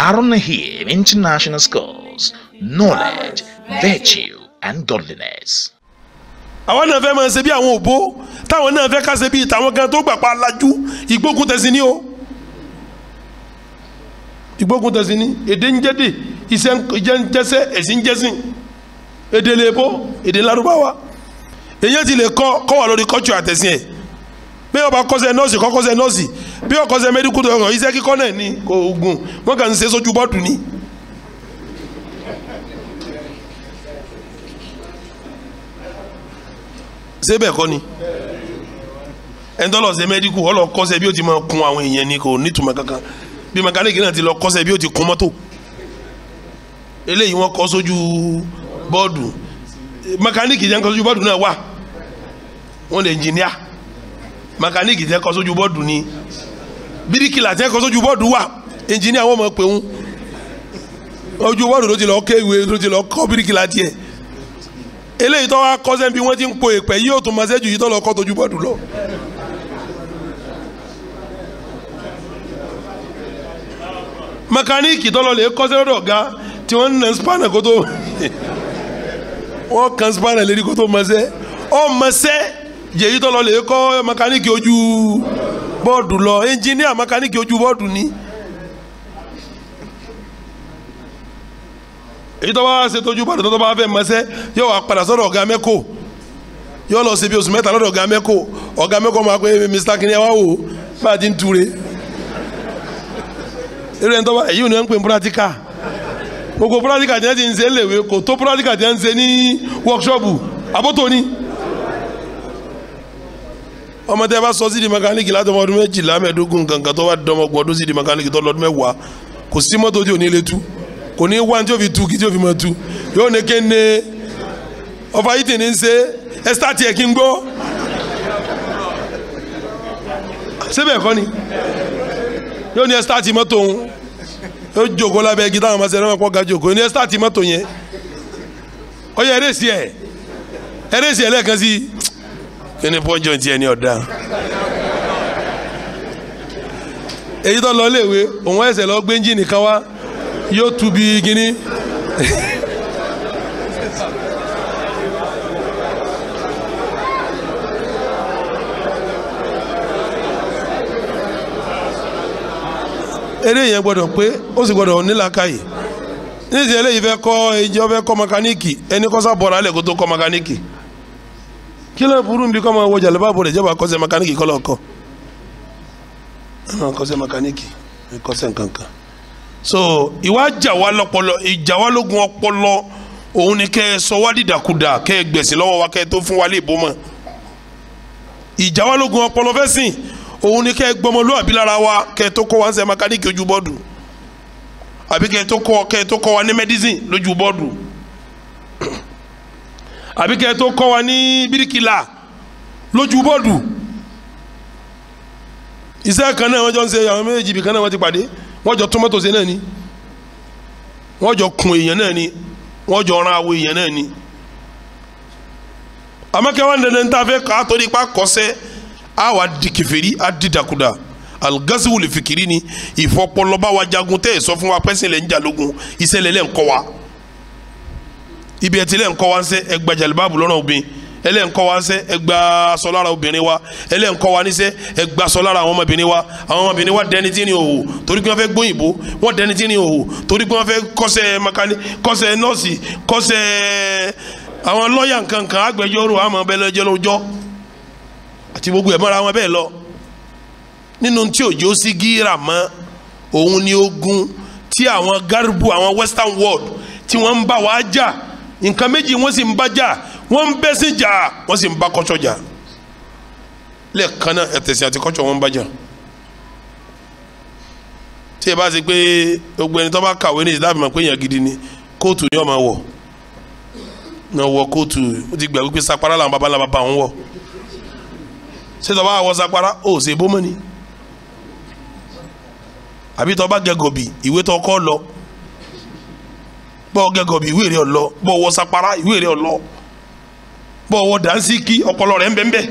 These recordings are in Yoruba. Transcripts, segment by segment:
Darunahim International Schools, knowledge, virtue, and godliness. Àwọn náà fẹ́ máa ṣe bí àwọn òbó táwọn náà fẹ́ ká ṣe bí ìtàwọn gan tó gbà pa alájú ìgbógun tẹ̀sí ní o. Ìgbógun tẹ̀sí ní èdè ń jẹ́dè iṣẹ́ ń jẹ́sẹ́ ẹ̀sìn ń jẹ́sìn èdè lè bó èdè Lárúbáwá èyí ti lè kọ́ wà lórí kọ́tù àtẹ̀sìn ẹ̀ bí ọba kọ́sẹ̀ nọ́ọ̀sì kọ́kọ́sẹ̀ nọ́ọ̀sì bí ọkọ́sẹ̀ mẹ́díkù tó yọ iṣẹ́ kíkọ́ náà ní kò gùn wọ́n kàn ń ṣe sójú bọ́ọ̀dù ní. ṣé bẹ́ẹ̀ kọ́ ni ẹni tó lọ ṣe mẹ́díkù ó lọ kọ́sẹ̀ bí ó ti máa kun àwọn èèyàn ni kò nítumọ̀ kankan bí mẹkáníìkì náà ti lọ kọ́sẹ̀ bí ó ti kun mọ́tò eléyìí wọ́n kọ́ sójú bọ́ọ̀dù mẹkáníìkì jẹ́ kọ́ sójú bọ́ọ̀dù náà wà wọ́n lè ẹnjìníà mẹkáníìkì jẹ́ kọ́ sójú bọ́ọ̀dù ni bíríkìlà jẹ́ kọ́ sójú bọ́ọ̀dù wà ẹnjìníà wọ́n mọ̀ pé ń ojú bọ́ọ̀dù ló ti lọ kéwé ló ti lọ kọ́ bíríkìlà tiẹ̀ eléyìí tó wá kọ́sẹ́ bí wọ́n ti ń po èpè yìí ó tún máa ṣẹ́jú yìí tó lọ kọ́ tójú bọ́ọ̀dù lọ. mẹkáníìkì tó lọ lè kọ́sẹ́ lọ́dọ̀ ọ̀gá tí wọ́n ń nà spanner kó tó wọ́n kan spanner lérí kó tó mọ̀ọ́sẹ́ ọ mọ̀ọ́sẹ́ jèyí tó lọ lè kọ́ mẹkáníìkì ojú bọ́ọ̀dù lọ ẹnjìníà mẹkáníìkì ojú bọ́ọ̀dù ni. èyí tó bá ṣe tójú bọ́ọ̀dù tó bá fẹ́ mọ̀ọ́sẹ́ yóò wá padà sọ́dọ̀ ọ̀gá mẹ́kò yóò lọ ṣe bí oṣù mẹ́ta lọ́dọ̀ ọ̀gá mẹ́kò máa pé Mr. Kini ẹ wá wò bá a ti ń ture eré ẹni tó bá èyí ò ní wọ́n ń pè ní púrátíkà gbogbo púrátíkà tí wọ́n ti ń ṣe léwe kò tó púrátíkà tí wọ́n ń ṣe ní wọ́kṣọ́ọ̀bù àbótó ni. ọmọ tẹ bá sọ sí di mẹkáníìkì látọmọ ọdún 12 mẹ́ẹ̀ẹ́dógún kankan tó bá dọmọgbọ̀n ọdún sí di mẹkáníìkì tó lọ́dún 10 kò sí mọ́tò tí ò ní lè tú kò ní wá tí ó fi tu kí tí ó fi mọ̀ tu yóò ní kéne ọba yìí tì ní ṣe ẹ sítáàtì ẹ̀ kí n gbọ́ síbẹ̀ kọ́ ni yóò ní ẹ sítáàtì mọ́tò òun yóò jòkó lábẹ́ igi táwọn ọmọ sẹ́ni wọn kọ́ ga jòkó ní ẹ sítáàtì mọ́tò yẹn ó yẹ ẹrẹ́sì ẹ̀ lẹ́ẹ̀kan sí kí ni pọ́njọ́ ti ẹ̀ ní ọ̀dà èyí tó lọ léèwé òun ẹsẹ̀ lọ gbé ẹ́ńjìnì kan wá yóò tu bí gíní eré yẹn gbọ́dọ̀ pé ó sì gbọ́dọ̀ nílàkàyè níṣẹ eléyìí fẹ́ kọ́ ìjọ fẹ́ kọ́ mẹkáníìkì ẹni kọsá bọrọ alẹ kó tó kọ́ mẹkáníìkì kí ló burú bí kọ́ máa wọ jàlẹ báàbò rẹ jẹba kọ́ṣẹ́ mẹkáníìkì kọ́ lọ́kọ́ kọ́ṣẹ́ mẹkáníìkì kọ́ṣẹ́ nǹkankan so ìwà ìjà wa lógun ọpọlọ òun ni kẹ́ ẹ sọ wá dìdàkudà kẹ́ ẹ gbẹ̀sìn lọ́wọ́ wa kẹ́ ẹ tó fún wa lè bó mọ́ ìjà wa lógun ọpọlọ fẹ́ sìn òun ni kẹ́ ẹ gbọmọlúwàbí lára wa kẹ́ ẹ tó kọ́ wa ń ṣe mẹkáníìkì ojú bọ́ọ̀dù àbí kẹ́ ẹ tó kọ́ wa ní medicine lójú bọ́ọ̀dù àbí kẹ́ ẹ tó kọ́ wa ní bíríkìlà lójú bọ́ọ̀dù iṣẹ́ kan náà wọ́n jọ ń ṣe àwọn méjì bí kan náà wọ́n ti pàdé wọ́n jọ tómọ́tò ṣe náà ni wọ́n jọ kun èèyàn náà ni wọ́n jọ ran àwọ̀ èèyàn náà ni àmọ́kẹ́ wọn dandan tá a fẹ́ kà á torí pa kọ́sẹ́ á wà di kèfèrí á di dàkúdà algasiwu lè fikiri ni ìfọpọlọba wa jagun tẹ́ ẹ̀ sọ fún wa pẹ́sìn lẹ́ ń jà lógun iṣẹ́ lẹ́lẹ́ ń kọ́ wa ibi ẹtí lẹ́ ń kọ́ wa ń sẹ́ ẹgbà jàlibáàbù lọ́nà obìnrin ẹlẹ́ ń kọ́ wa ń sẹ́ ẹgbà aṣọ lára obìnrin wa ẹlẹ́ ń kọ́ wa níṣẹ́ ẹgbà aṣọ lára àwọn ọmọbìnrin wa dẹni tí ní òhò torí pé wọ́n fẹ́ gbóyìnbó wọ́n dẹni tí ní òhò torí pé wọ́n fẹ́ kọ́ṣẹ́ mẹkáníkì kọ́ṣẹ́ nọ́ọ̀sì kọ́ṣẹ́ àwọn lọ́ọ̀yà nkankan agbẹjọ́rò àmọ́ bẹ́ẹ̀ lọ́jọ́ lọ́jọ́ àti gbogbo ẹ̀ mọ́ra wọn bẹ́ẹ̀ lọ nínú tí òjò sí gíra mọ́ òun ni ogun tí àwọn garibu àwọn western world tí wọ́n ń bá wa jà nǹkan méjì wọ́n sì ń bá jà wọ́n ń bẹ́ sí jà wọ́n sì ń bá kọ́tsọ̀ jà lẹ́ẹ̀kan náà ẹ̀tẹ̀sìn àti kọ́tsọ̀ wọ́n ń bá jà tí ẹ bá ṣe pé gbogbo ẹni tó bá kàwé ní ìdáàbò máa pé èèyàn gidi ni kóòtù ni wọ́n máa wọ̀ náà wọ kóòtù ó ti gbà wípé sapara làwọn baba ńlá baba wọn wọ̀ ṣé tó bá wọ sapara ó ṣe bómọ ni àbí tó bá gẹgọbì ìwé tó kọ lọ bọ gẹgọbì ìwé rẹ ọlọ bọ wọ sapara ìwé rẹ ọlọ bọ wọ dansiki ọpọlọ rẹ nbẹnbẹ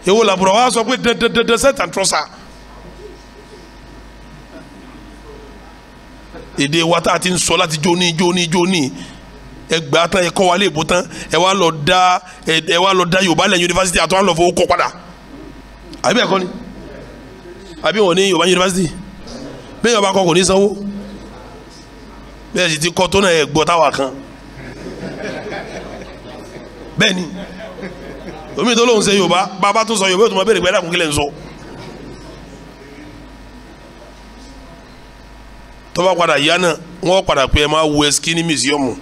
èwo làbúrò wa sọ pé dandandandan sẹtàn trọsà èdè wa tá a ti ń sọ láti jóní ẹgbàá tán ẹ kọ́ wa lè bó tán ẹ wá lọ dá Yorùbá lẹ́yìn yunifásitì àtọ́ à ń lọ fowó kọ́ padà àbí ẹ̀kọ́ ni àbí wọn ní Yorùbá yunifásitì bẹ́ẹ̀ yọba kọ́ kò ní sanwó bẹ́ẹ̀ sì ti kọ́ tó náà ẹ̀ gbọ́ táwa kan bẹ́ẹ̀ ni omi tó lóun ṣe Yorùbá bàbá tó sọ Yorùbá tó máa bẹ̀rẹ̀ gbẹ́dà kún kílẹ̀ ń sọ tọ́ba padà yá náà wọ́n padà pé ẹ máa wo ẹsikí ní mísíọ̀mù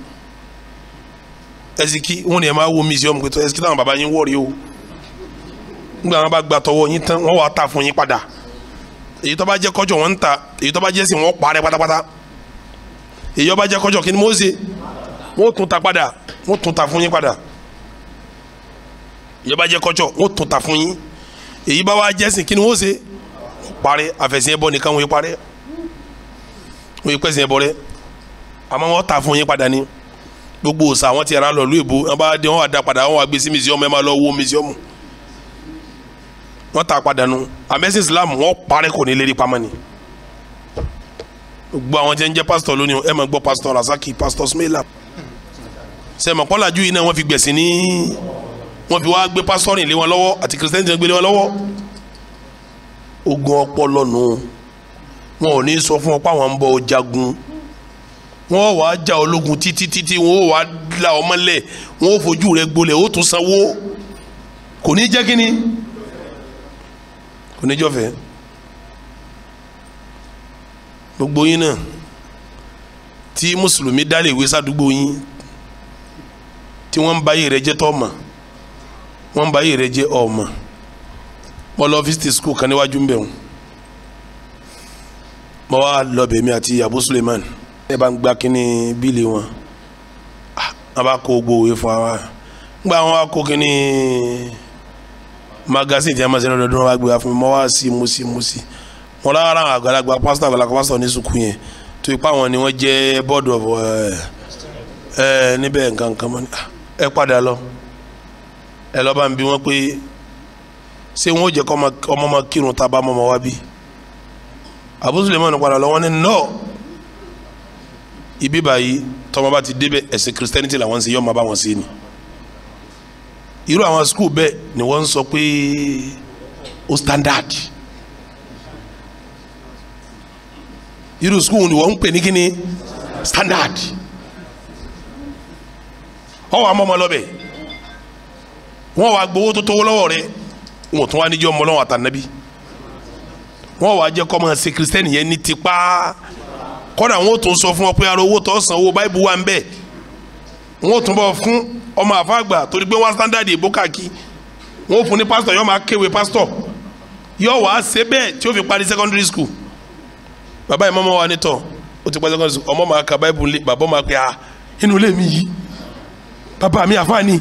ẹsikí wọ́n ní ẹ máa wo mísíọ̀mù pé ẹsikí táwọn bàbá yín wọ̀rí o nígbà wọn bá gba tọwọ́ yín tán wọ́n wàá ta fún yín padà èyí tó bá jẹ́ kọ́jọ́ wọ́n ń ta èyí tó bá jẹ́ sí wọ́n parẹ́ pátápátá èyí tó bá jẹ́ kọ́jọ́ kí ni mo ṣe wọ́n tún ta padà wọ́n tún ta fún yín padà èyí tó bá jẹ́ kọ́jọ́ wọ́n tún ta fún yín èyí bá wá jẹ́ sí kí ni wọ́n ṣe parẹ́ àfẹ̀sìn ẹbọ nìkan wọ́n parẹ́ wọ́n pẹ̀sìn ẹbọ rẹ àmọ́ wọ́n ta fún yín padà ní gbogbo òòsà àwọn ti ra lọ lú èbó wọ́n bá dé wọ́n wá dá padà wọ́n wá gbé sí mísíọ̀mù ẹ máa lọ wo mísíọ̀mù wọ́n ta padà nu amẹ́sìn Islam wọ́n parẹ́ kò ní lérí pamọ́ ni gbogbo àwọn jẹ́ ń jẹ́ pásítọ̀ lónìí ẹ máa gbọ́ pásítọ̀ Rasaki pásítọ̀ Smaila sẹ́mọ̀ pọ́lájú yìí náà wọ́n fi gbẹ̀sìn ní wọ́n fi wá gbé pásítọ̀ rìn lé wọn lọ́wọ́ àti kìrìsìtẹ́nì ti gbé lé wọn lọ́wọ́ ogun ọpọlọ nù wọn ò ní sọ fún ọ pé àwọn ń bọ jagun wọn wàá já ológun títí wọn wàá la ọmọ lẹ wọn ò fojú rẹ gbolẹ̀ ó tún sanwó kò ní jẹ́ kínní kò ní jọ́fẹ́ gbogbo yín náà tí mùsùlùmí dálé ìwé sádùúgbò yín tí wọ́n ń báyé rẹ jẹ́ tọ́ọ̀mà wọ́n ń báyé rẹ jẹ́ ọ̀ọ̀mà wọ́n lọ visit school kan níwájú ń bẹ̀ wọ́n mo wá lọ bèmí àti Abu Suleiman ẹ bá ń gbá kínní bíìlì wọn a bá kó gbogbo òwe fún wa gbà wọn wá kó kínní magasin tí a máa ṣe lọ́dọọdún wọn wá gbé wa fún mi mo wá sí mo sí wọn lára àwọn àgbàlagbà pásítọ̀ ní sùkú yẹn tó ipá wọn ni wọ́n jẹ́ board of níbẹ̀ nǹkan mọ́ ẹ padà lọ ẹ lọ́ bá ń bi wọ́n pé ṣé wọ́n ó jẹ́ kọ́ ọmọ máa kírun tá a bá mọ́ ọmọ wá bí Abu Suleiman padà lọ wọ́n ní no ibi báyìí tọ́mọ bá ti débẹ̀ ẹ̀sìn Christianity làwọn ń ṣe yọ́ ọmọ bá wọn sí ni irú àwọn skul bẹ́ẹ̀ ni wọ́n ń sọ pé ó standard irú skul ni wọ́n ń pè ní kíni standard wọ́n wà mọ́mọ́ lọ́bẹ̀ wọ́n wà gbowó tó tówó lọ́wọ́ rẹ̀ wọ́n tún wá níjọ́ ọmọ lọ́wọ́ àtànábì wọ́n wà jẹ́ kọ́mọ ṣe kristẹni yẹn ní tipa kọ́dà wọ́n tún sọ fún ọ pé ara owó tó san owó báyìí wà ń bẹ̀ wọ́n tún bọ̀ fún ọmọ àfàgbà torí pé wọ́n standard ìbò káàkiri wọ́n fún ní pásítọ̀ yóò máa kéwé pásítọ̀ yóò wá ṣe bẹ́ẹ̀ tí ó fi parí secondary school bàbá yìí mọ́mọ́ wa nítọ̀ ó ti parí secondary school ọmọ máa ka báyìí lé bàbá máa pe inú ilé mi yìí bàbá mi àfáà ni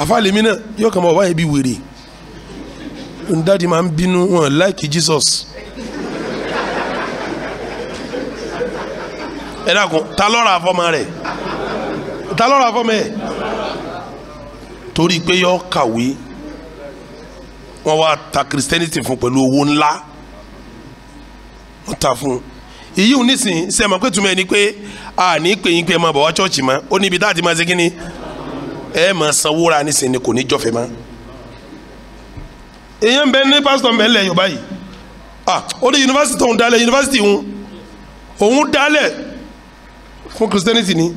àfáà lèmi náà yóò kàn mọ́ bàbá yẹn bí wèrè dáàdi máa ń bínú wọn like Jesus ẹ dákun ta lọ́ra àfọ́mọ rẹ̀ ta lọ́ra àfọ́mọ ẹ̀ torí pé yọ kàwé wọ́n wá ta Christianity fún pẹ̀lú owó ńlá wọ́n ta fún èyí ò nísìn ṣe máa pé túmọ̀ ẹni pé a ní pè yín pé ẹ máa bọ̀ wá chọ́ọ̀chì mọ́ ó níbi dáàtì máa ṣe kí ni ẹ máa sanwó ra nísìn ni kò ní jọ́fẹ́ mọ́ èyàn bẹ ní pásítọ̀ mbẹ lẹ̀ Yorùbá yìí ó ní yunifásitì òun dálẹ̀ yunifásitì òun dálẹ̀ fún Christianity ni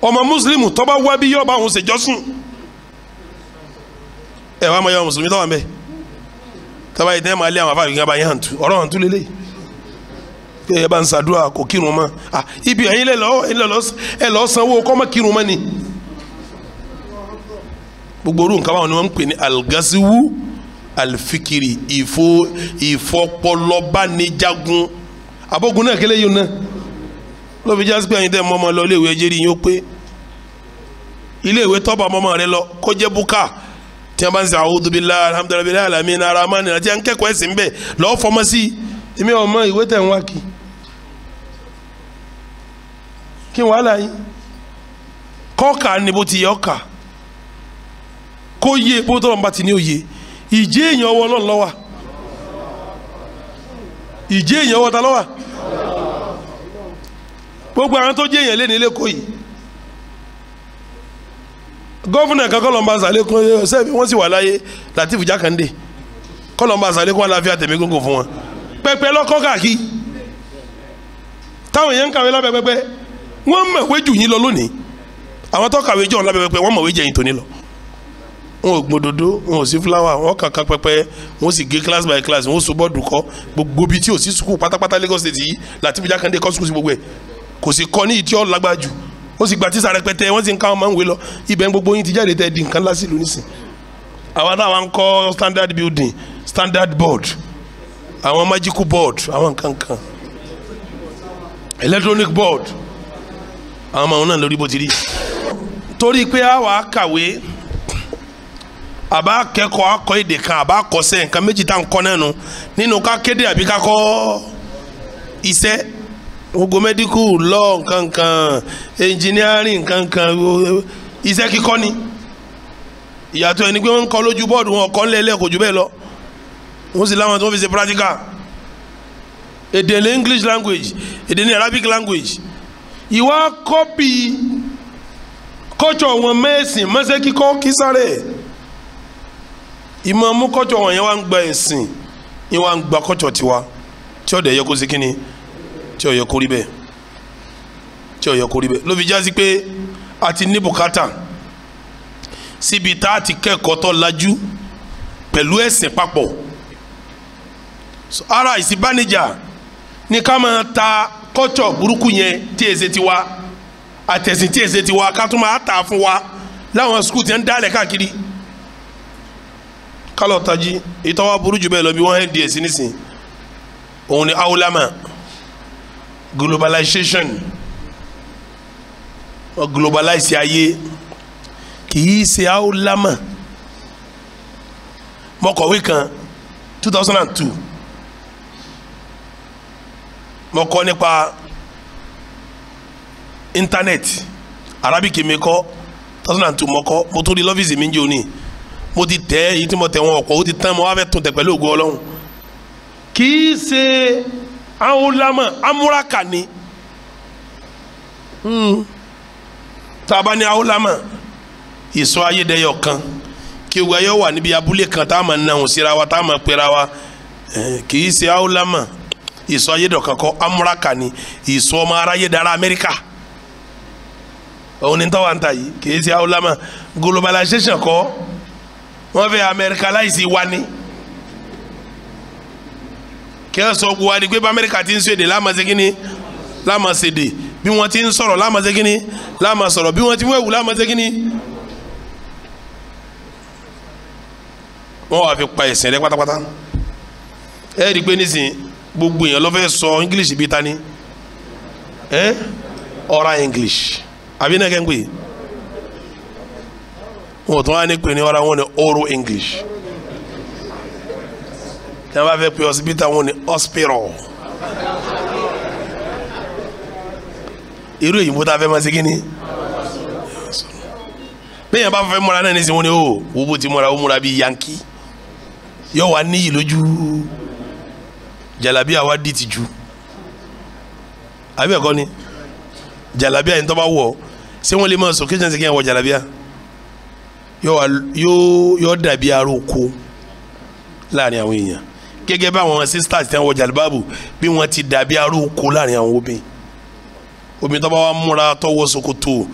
ọmọ Muslim tó bá wá bí yọba òun ṣe jọ́sùn ẹ wá mọ yọ mùsùlùmí tó wà mbẹ tọ́ba yìí tẹ́ máa lé àwọn afáàrí kan bá yẹn hàn tú ọ̀rọ̀ hàn tú lélẹ̀ pé ẹ bá ń ṣàdúrà kò kírun mọ́ ibi ẹ̀yin ẹ lọ sanwó kọ́ mọ́ kírun mọ́ ni gbogbo orú nǹkan báwọn ni wọ́n ń pè ní algasiwu alifikiri ìfọpọlọbánijagun abogun náà kẹlẹ yìí náà ló fi jásí pé ẹ̀yin tẹ́ mọ́mọ́ lọ iléèwé ẹjẹ́ rí yín ó pé iléèwé tọ́ba mọ́mọ́ rẹ lọ kó jẹ́ búkà tí wọ́n bá ń sọ a'udhu billahi alhamdulillahi alamin aramani àti à ń kẹ́kọ̀ọ́ ẹ̀sìn bẹ́ẹ̀ lọ́ọ́ fọmọ sí èmi ọmọ ìwé tẹ̀ ń wá kí wàhálà yín kọ́ọ̀kà ni bó ti yẹ ọ̀kà kó yé bó tọ́lọ́ bá ti ní òye ìjẹ́ èèyàn ọwọ́ Ọlọ́run ló wà ìjẹ́ èèyàn ọwọ́ ta ló wà gbogbo àwọn tó jẹ́ èèyàn lé nílé kó yìí gọ́fúnà kan kọ́lọ́mbà sàlékún sẹ́ẹ̀fì wọ́n sì wà láyé Latif Jákàndé kọ́lọ́mbà sàlékún àlàáfíà tẹ̀mí gógó fún wọn pẹpẹ lọ́kọ́ káàkiri táwọn èèyàn ń kàwé lábẹ́ pẹpẹ wọ́n mọ̀wé jù yín lọ lónìí àwọn tó kàwé jọ̀ lábẹ́ pẹpẹ wọ́n mọ̀wé jẹ̀yìn tóní lọ wọn ò gbódòdó wọn ò sí fúláwà wọn kàkà pẹpẹ wọn sì gé class by class wọn sọ bọ́ọ̀dù kọ́ gbogbo bíi tí ò sí sukùl pátápátá Lagos State yìí Latif Jákàndé kọ́ sukùl sí gbogbo ẹ̀ kò sì kọ́ ní ìtí ọ̀ lágbá jù ó sì gba tíṣà rẹpẹtẹ wọ́n sì ń ká wọn máa ń wé lọ ibẹ̀ gbogbo yín ti jáde tẹ́ di nǹkan lásìlú nísìn àwọn táwọn ń kọ́ standard building standard board àwọn magical board àwọn nǹkan kan electronic board àwọn ọmọ náà lórí bó ti rí torí pé a wà á kàwé àbá kẹ́kọ̀ọ́ akọ èdè kan àbá kọsẹ̀ nǹkan méjì tá à ń kọ́ náà nù nínú ká kéde àbí ká kọ́ iṣẹ́ gbogbo medical law nǹkankan engineering nǹkankan iṣẹ́ kíkọ́ ni ìyàtọ̀ ẹni pé wọ́n ń kọ́ lójú bọ́ọ̀dù wọn kọ́ ńlẹ̀ kò jù bẹ́ẹ̀ lọ wọ́n sì láwọn tó ń fi ṣe practical èdè ní English language èdè ní Arabic language ìwà kọ́pì kọ́jọ wọn mẹ́sìn mọ́sẹ́ kíkọ́ kí sáré ìmọ̀ mú kọ́jọ wọn yẹn wá ń gba ẹ̀sìn yẹn wá ń gba kọ́jọ tiwa tí ọ̀dẹ̀ yẹ kó sí kíni tí ó yẹ kó rí bẹ́ẹ̀ tí ó yẹ kó rí bẹ́ẹ̀ ló fi jásí pé a ti ní bùkátà síbi tá a ti kẹ́kọ̀ọ́ tó lajú pẹ̀lú ẹ̀sìn papọ̀ ara ìsìnbánijà ní ká máa ta kọ́jọ burúkú yẹn tí èsè tiwa àtẹ̀sìn tí èsè tiwa ká tún máa tà fún wa láwọn skul tí ń dálẹ̀ káàkiri kálọ̀ tají ìtọ́wá burú jù bẹ́ẹ̀ lọ bí wọ́n hẹ́ díẹ̀ sí nísìn òun ni aulama globalization globalize ayé kìí ṣe aulama mọ̀kọ̀wé kan 2002 mọ̀kọ́ nípa internet Arabic mẹ́kọ́ 2002 mọ̀kọ́ mo tó rí lọ́fíìsì mi jẹ́ òní mo ti tẹ́ èyí tí mo tẹ̀ wọn ọ̀pọ̀ ó ti tán mo wá fẹ́ tún tẹ̀ pẹ̀lú ògo Ọlọ́run kìí ṣe aulama amúraka ni taba ni aulama ìsọ ayédèyọ kan kí o ayọ wà níbi abúlé kan tá a máa nàhùn síra wa tá a máa pera wa kì í ṣe aulama ìsọ ayédèyọ kan kọ amúraka ni ìsọ ọmọ aráyé dára Amẹ́ríkà òun ni tọ́wọ́ ń ta yìí kì í ṣe aulama globalization kọ́ wọ́n fẹ́ Americanize wa ni kí ẹ sọ gbogbo wa ni pé bá Amẹ́ríkà ti ń sọ èdè lámàṣẹ́gínní lámàṣẹ́dè bí wọ́n ti ń sọ̀rọ̀ lámàṣẹ́gínní lámàṣọ̀rọ̀ bí wọ́n ti wẹ̀wù lámàṣẹ́gínní. wọ́n wá fi pa ẹ̀sìn rẹ pátápátá ẹ rí i pé nísìnyí gbogbo èèyàn ló fẹ́ sọ English bíi tani oral English àbí náà kẹ́ ń pè wọ́n tún wá ní pè ní oral wọn ní oral English tí wọ́n bá fẹ́ pe hospital wọn ní hospital irú èyí bó ta fẹ́ máa ṣe kí ni bẹ́ẹ̀ yẹn bá fẹ́ múra náà ní sinwó ni ó wo bó ti múra ó múra bíi yankee yóò wá níyì lójú jalabi àwa di ti ju àbí ẹ̀kọ́ ni jalabi àyìn tó bá wọ̀ ṣé wọ́n lè máa sọ kéjì náà ṣe kí wọ́n wọ jalabi à yóò dàbí aróko láàrin àwọn èèyàn gẹ́gẹ́ bí àwọn sisters tí wọ́n wọ jalibabu bí wọ́n ti dàbí aróko láàrin àwọn obìnrin tó bá wà múra tó wọ ṣòkòtò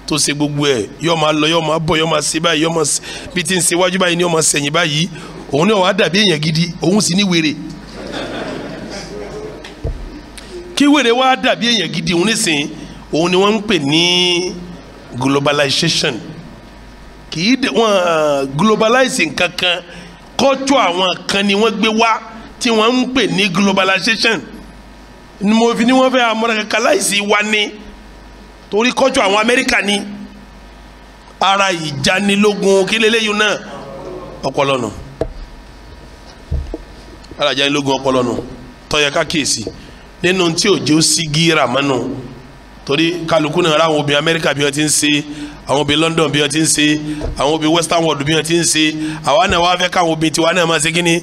tó ṣe gbogbo ẹ̀ yóò máa lọ yóò máa bọ̀ yóò máa ṣe báyìí yóò máa bí ti ń ṣe wájú báyìí ni yóò máa ṣẹ̀yìn báyìí òun ni wàá dàbí èèyàn gidi òun sì ní wèrè kí wèrè wàá dàbí èèyàn gidi òun nísìnyí òun ni wọ́n ń pè ní globalization kì í wọ́n globalize nǹkan kan kọ́jọ́ àwọn kan ni wọ́n gbé wá tí wọ́n ń pè ní globalization ni mo fi ni wọ́n fẹ́ amọ̀rẹ́kẹ́kẹ́láìsì wa ní torí kọ́jọ́ àwọn Amẹ́ríkà ni ara ìjanilógun kí lélẹ́yìn náà ọpọlọ nù ara ìjanilógun ọpọlọ nù tọ́yẹ ká kíyèsí nínú tí òjò sí gíra mọ́nù torí kálukú náà ráwọn obìnrin Amẹ́ríkà bí wọ́n ti ń ṣe àwọn obìnrin London bí wọ́n ti ń ṣe àwọn obìnrin Western world bí wọ́n ti ń ṣe àwa náà wá fẹ́ káwọn obìnrin tiwa náà máa ṣe kíni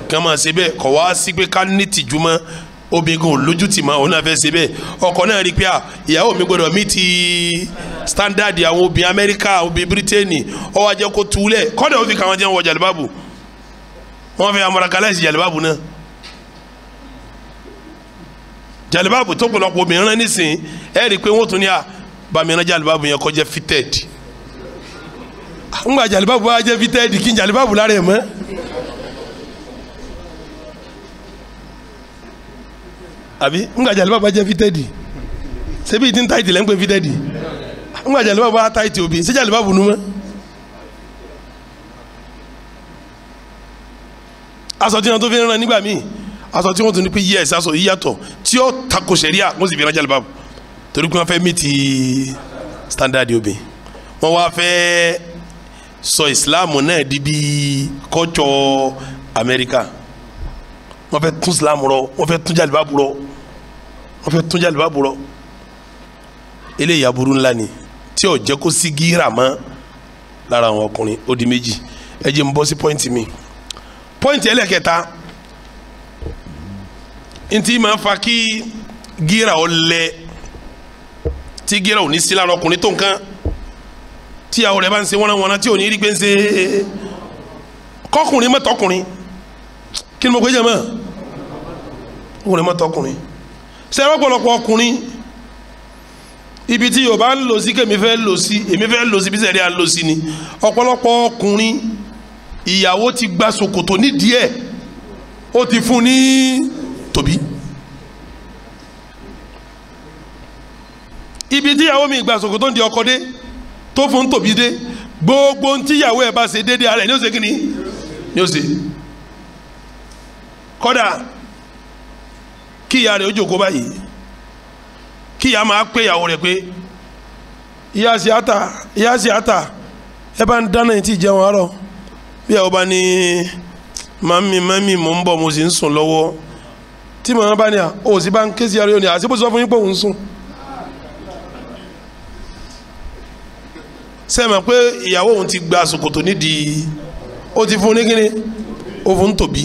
kí wọ́n máa ṣe bẹ́ẹ̀ kọ̀ wá sí pé ká ní tìjú mọ́ obìnrin lójú tì mọ́ òun náà fẹ́ ṣe bẹ́ẹ̀ ọkọ náà rí pé ìyàwó mi gbọ́dọ̀ mí ti standard àwọn obìnrin Amẹ́ríkà obìnrin Bírítéènì ó wá jẹ́ kó túlẹ̀ kọ́dà ó fi kàwọn jẹ́ wọ jàlibábù wọ́n fẹ́ amọ̀ràkálẹ̀ jàlibábù náà jàlibábù tó pọ̀lọpọ̀ obìnrin rán nísìn ẹ̀ rí i pé wọ́n tún ní bàmíràn jàlibábù yẹn kó jẹ́ fitted ńgbà jàlibábù bá jẹ́ fitted kí n jàlibábù lára ẹ̀ mọ́. àbí ńgbà jàlibábù bá jẹ́ fitted ṣebí ìdí ń táìtì lẹ́ ń pè fitted ńgbà jàlibábù bá táìtì òbí ṣé jàlibábù nu mọ́. aṣọ tí wọn tó fi rán nígbà míì aṣọ tí wọn tún ní pé yẹ ẹsẹ aṣọ yìí yàtọ̀ tí ó tako sẹríà wọn sì fi rán jàlibábù torí pé wọn fẹ́ mí ti standard obì wọn wá fẹ́ sọ ìsìláàmù náà di bí kọ́jọ́ Amẹ́ríkà wọn fẹ́ tún ìsìláàmù rọ wọn fẹ́ tún jàlibábù rọ wọn fẹ́ tún jàlibábù rọ eléyìí aburú ńlá ni tí ò jẹ́ kó sí gíra mọ́ lára àwọn ọkùnrin ó di méjì ẹ jẹ́ n bọ́ sí pọ́ìntì mi pọ́ìntì ẹlẹ́kẹta ntí máa fa kí gíra ọ lẹ tí gíra ò ní sí lára ọkùnrin tó nǹkan tí àwọn rẹ̀ bá ń ṣe wọ́nàwọ́nà tí ò ní rí pé ń ṣe kọkùnrin mọ́tọ́kùnrin kí ni mo pè jẹ́ mọ́ ọkùnrin mọ́tọ́kùnrin ṣe é rọ́pọ̀lọpọ̀ ọkùnrin ibi tí Yorùbá ń lò sí kèmí fẹ́ lò sí èmi fẹ́ lò sí bí sẹ́rí à ń lò sí ni ọ̀pọ̀lọpọ̀ ọkùnrin ìyàwó ti gba ṣòkòtò nídìí ẹ̀ ó ti fún ní tòbí ibi tí ìyàwó mi gba ṣòkòtò ń di ọkọ dé tó fún tòbí dé gbogbo ohun tí ìyàwó ẹ̀ bá ṣe déédéé ara ẹ̀ ní ó ṣe kíni ní ó ṣe kódà kí ìyá rẹ̀ ó jókòó báyìí kí ìyá máa pé ìyàwó rẹ̀ pé ìyá sí àtà ẹ bá ń dáná yìí tí ì jẹun àárọ̀ bí ìyàwó bá ní mami mò ń bọ̀ mo sì ń sùn lọ́wọ́ tí màmá bá ní ó sì bá ń ké sí ara yóò ní àṣìbó sọ fún yín pé òun sùn. sẹ́mi pé ìyàwó òun ti gba ṣòkòtò nídìí ó ti fún ní kíni ó fún tòbí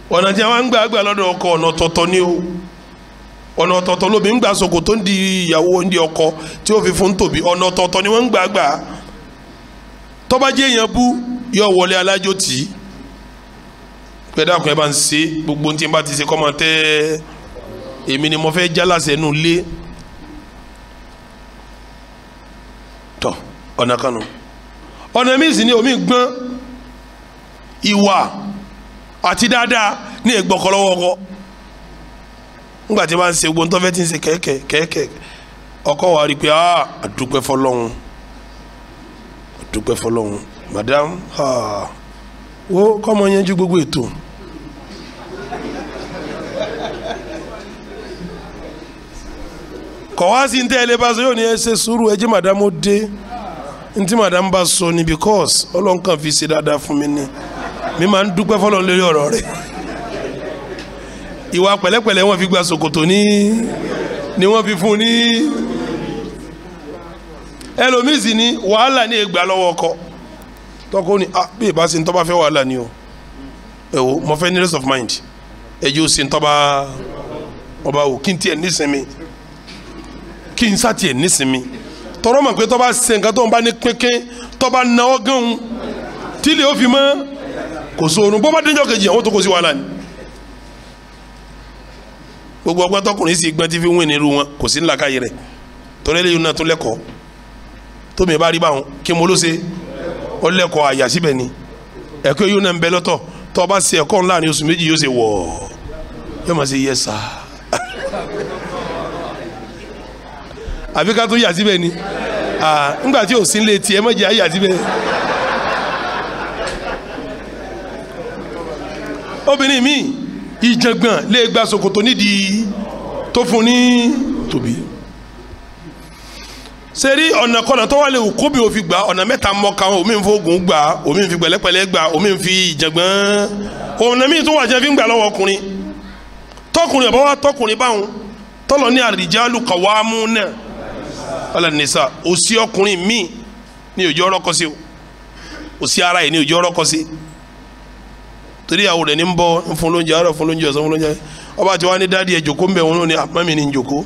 ọ̀nà tí àwọn àgbà lọ́dọ̀ ọkọ ọ̀nà ọ̀tọ̀ọ̀tọ̀ ni o ọ̀nà ọ̀tọ̀ọ̀tọ̀ lóbi ń gba ṣòkòtò ń di ìyàwó ń di ọkọ tí ó fi fún tòbí ọ̀nà ọ̀tọ̀ọ̀tọ̀ ni wọ́n ń gbà tọ́ba jẹ́ èèyàn bú yọ wọlé alájò tì í pẹ̀lú àkùnrin bá ń ṣe gbogbo tí n bá ti ṣe kọ́ máa tẹ́ èmi ni mo fẹ́ jálàsẹ̀ nù lé tọ́ ọ̀nà kanu ọ̀nà míì sì ni omi gbọ́n ìwà àti dáadáa ní ìgbọ́kọ̀ lọ́wọ́ ọkọ nígbà tí n bá ń ṣe gbogbo tó fẹ́ ti ń ṣe kẹ́kẹ́ ọkọ wa rí i pé àdúpẹ́ fọlọ́hún àdúpẹ́ fọlọ́hún madam wo kọ́mọ yẹn ju gbogbo ètò kọ̀ wá sí ntẹ́ ilé bá sọ yóò ní ẹ ṣe sùúrù ẹ jẹ́ madam ó dé ntí madam bá sọ ni because ọlọ́nkàn fi ṣe dáadáa fún mi ni mi máa ń dúpẹ́ fọlọ́n lórí ọ̀rọ̀ rẹ̀ ìwà pẹ̀lẹ́pẹ̀lẹ́ wọ́n fi gba ṣòkòtò ni wọ́n fi fún ní ẹlòmíì sì ni wàhálà ní ìgbà lọ́wọ́ ọkọ tọkọ ni bí ìbá ṣe ń tọ́ba fẹ́ wàhálà ni o ẹ wo mo fẹ́ ní rest of mind ẹ jẹ́ o ṣe ń tọ́ba ọba wò kí n tiẹ̀ nísinmi kí n sá tiẹ̀ nísinmi tọrọ mọ̀ pé tọ́ba ṣe nǹkan tó ń bá ní pínpín tọ́ba náwó gán tílé ó fi mọ́ kò sóorun bó bá dénjọ́ kejì àwọn tó kó sí wàhálà ni gbogbo ọgbọ́n tọkùnrin sì gbọ́n tí fi wín nírú wọn kò sí ńlá káyé rẹ̀ torí eléyìí náà tún lẹ́kọ̀ọ́ tómi bá rí báwọn kí mo ló ṣe ó lẹ́kọ̀ọ́ àyà síbẹ̀ ni ẹ̀kọ́ yóò náà ń bẹ lọ́tọ̀ tó o bá ṣe ẹ̀kọ́ ńlá ní oṣù méjì yóò ṣe wọ̀ yóò máa ṣe yẹ sá àbí ká tó yà síbẹ̀ ni ńgbà tí ò sí ń lé tiẹ̀ mọ̀jẹ̀ àyà síbẹ̀ obìnrin mi ìjàngbọ̀n lè gba ṣòkòtò nídìí tó fún ní tòbí sẹ́rí ọ̀nà kọ́nà tó wà lè kóbi òfin gbà ọ̀nà mẹ́ta mọ́ka omi ń fògùn gbà omi ń fi pẹ̀lẹ́pẹ̀lẹ́ gbà omi ń fi ìjàngbọ̀n ọ̀nà míì tó wà jẹ́ fi ń gbà lọ́wọ́ ọkùnrin tọkùnrin ọ̀bá wa tọkùnrin báwọn tọ́lọ̀ ní àrìjálù qawwamuna ala nisa òsì ọkùnrin míì ní òjò ọ̀rọ̀ kọ́ sí o òsì ara ẹ̀ ní òjò ọ̀rọ̀ kọ́ sí torí ìyàwó rẹ̀ ní ń bọ́ fún lóúnjẹ àárọ̀ fún lóúnjẹ ọ̀sán fún lóúnjẹ ọba tí wàá ní dáàdi ẹ̀ jòkó ń bẹ̀ wọn ní àpamì ní jòkó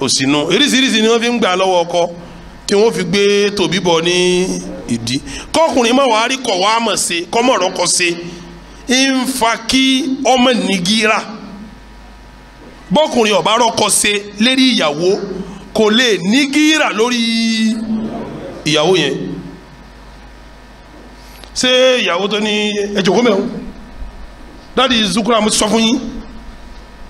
òsínú eríṣiríṣi ni wọ́n fi ń gbà lọ́wọ́ ọkọ tí wọ́n fi gbé tòbí bọ̀ ní ìdí kọkùnrin má wàá rí kọ̀ wá mọ̀ sí kọ́mọ̀rọ̀ kọ́ sí ń fa kí ọmọ nìgíra bọ́kùnrin ọ̀bá rọ́kọ sí lérí ìyàwó kò lè nìgíra lórí ìyàwó yẹn ṣé ìyàwó tó ní ẹjọ́ kó mẹ́wọ́n dáàdi zukura mo ti sọ fún yín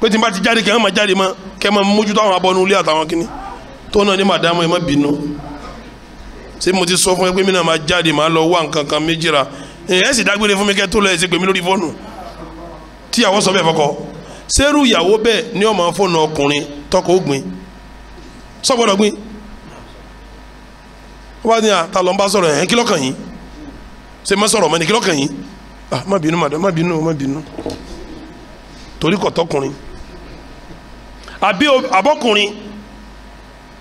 pé tí n bá ti jáde kẹ́ ẹ má jáde mọ́ kẹ́ ẹ má mójútó àwọn abọ́nú ilé àtàwọn kìíní tó náà ní màdámù ẹ má bínú ṣé mo ti sọ fún ẹ pé mi náà máa jáde máa lọ wá nǹkan kan méjì ra ẹ sì dágbére fún mi kẹ́ tó lọ ẹ sì pè mí lórí fóònù tí ìyàwó sọ bẹ́ẹ̀ fọkọ sẹ́rù ìyàwó bẹ́ẹ̀ ní ọmọ fóònù ọkùnrin tọkọ ó gbin sọ́gbọ́dọ̀ gbin wọ́n bá ní ta ló ń bá sọ̀rọ̀ ẹ̀ kí lọ́kàn yín ṣé má sọ̀rọ̀ mọ́ ni kí lọ́kàn yín má bínú madam má bínú torí kọ̀ tọkùnrin àbí abọ́kùnrin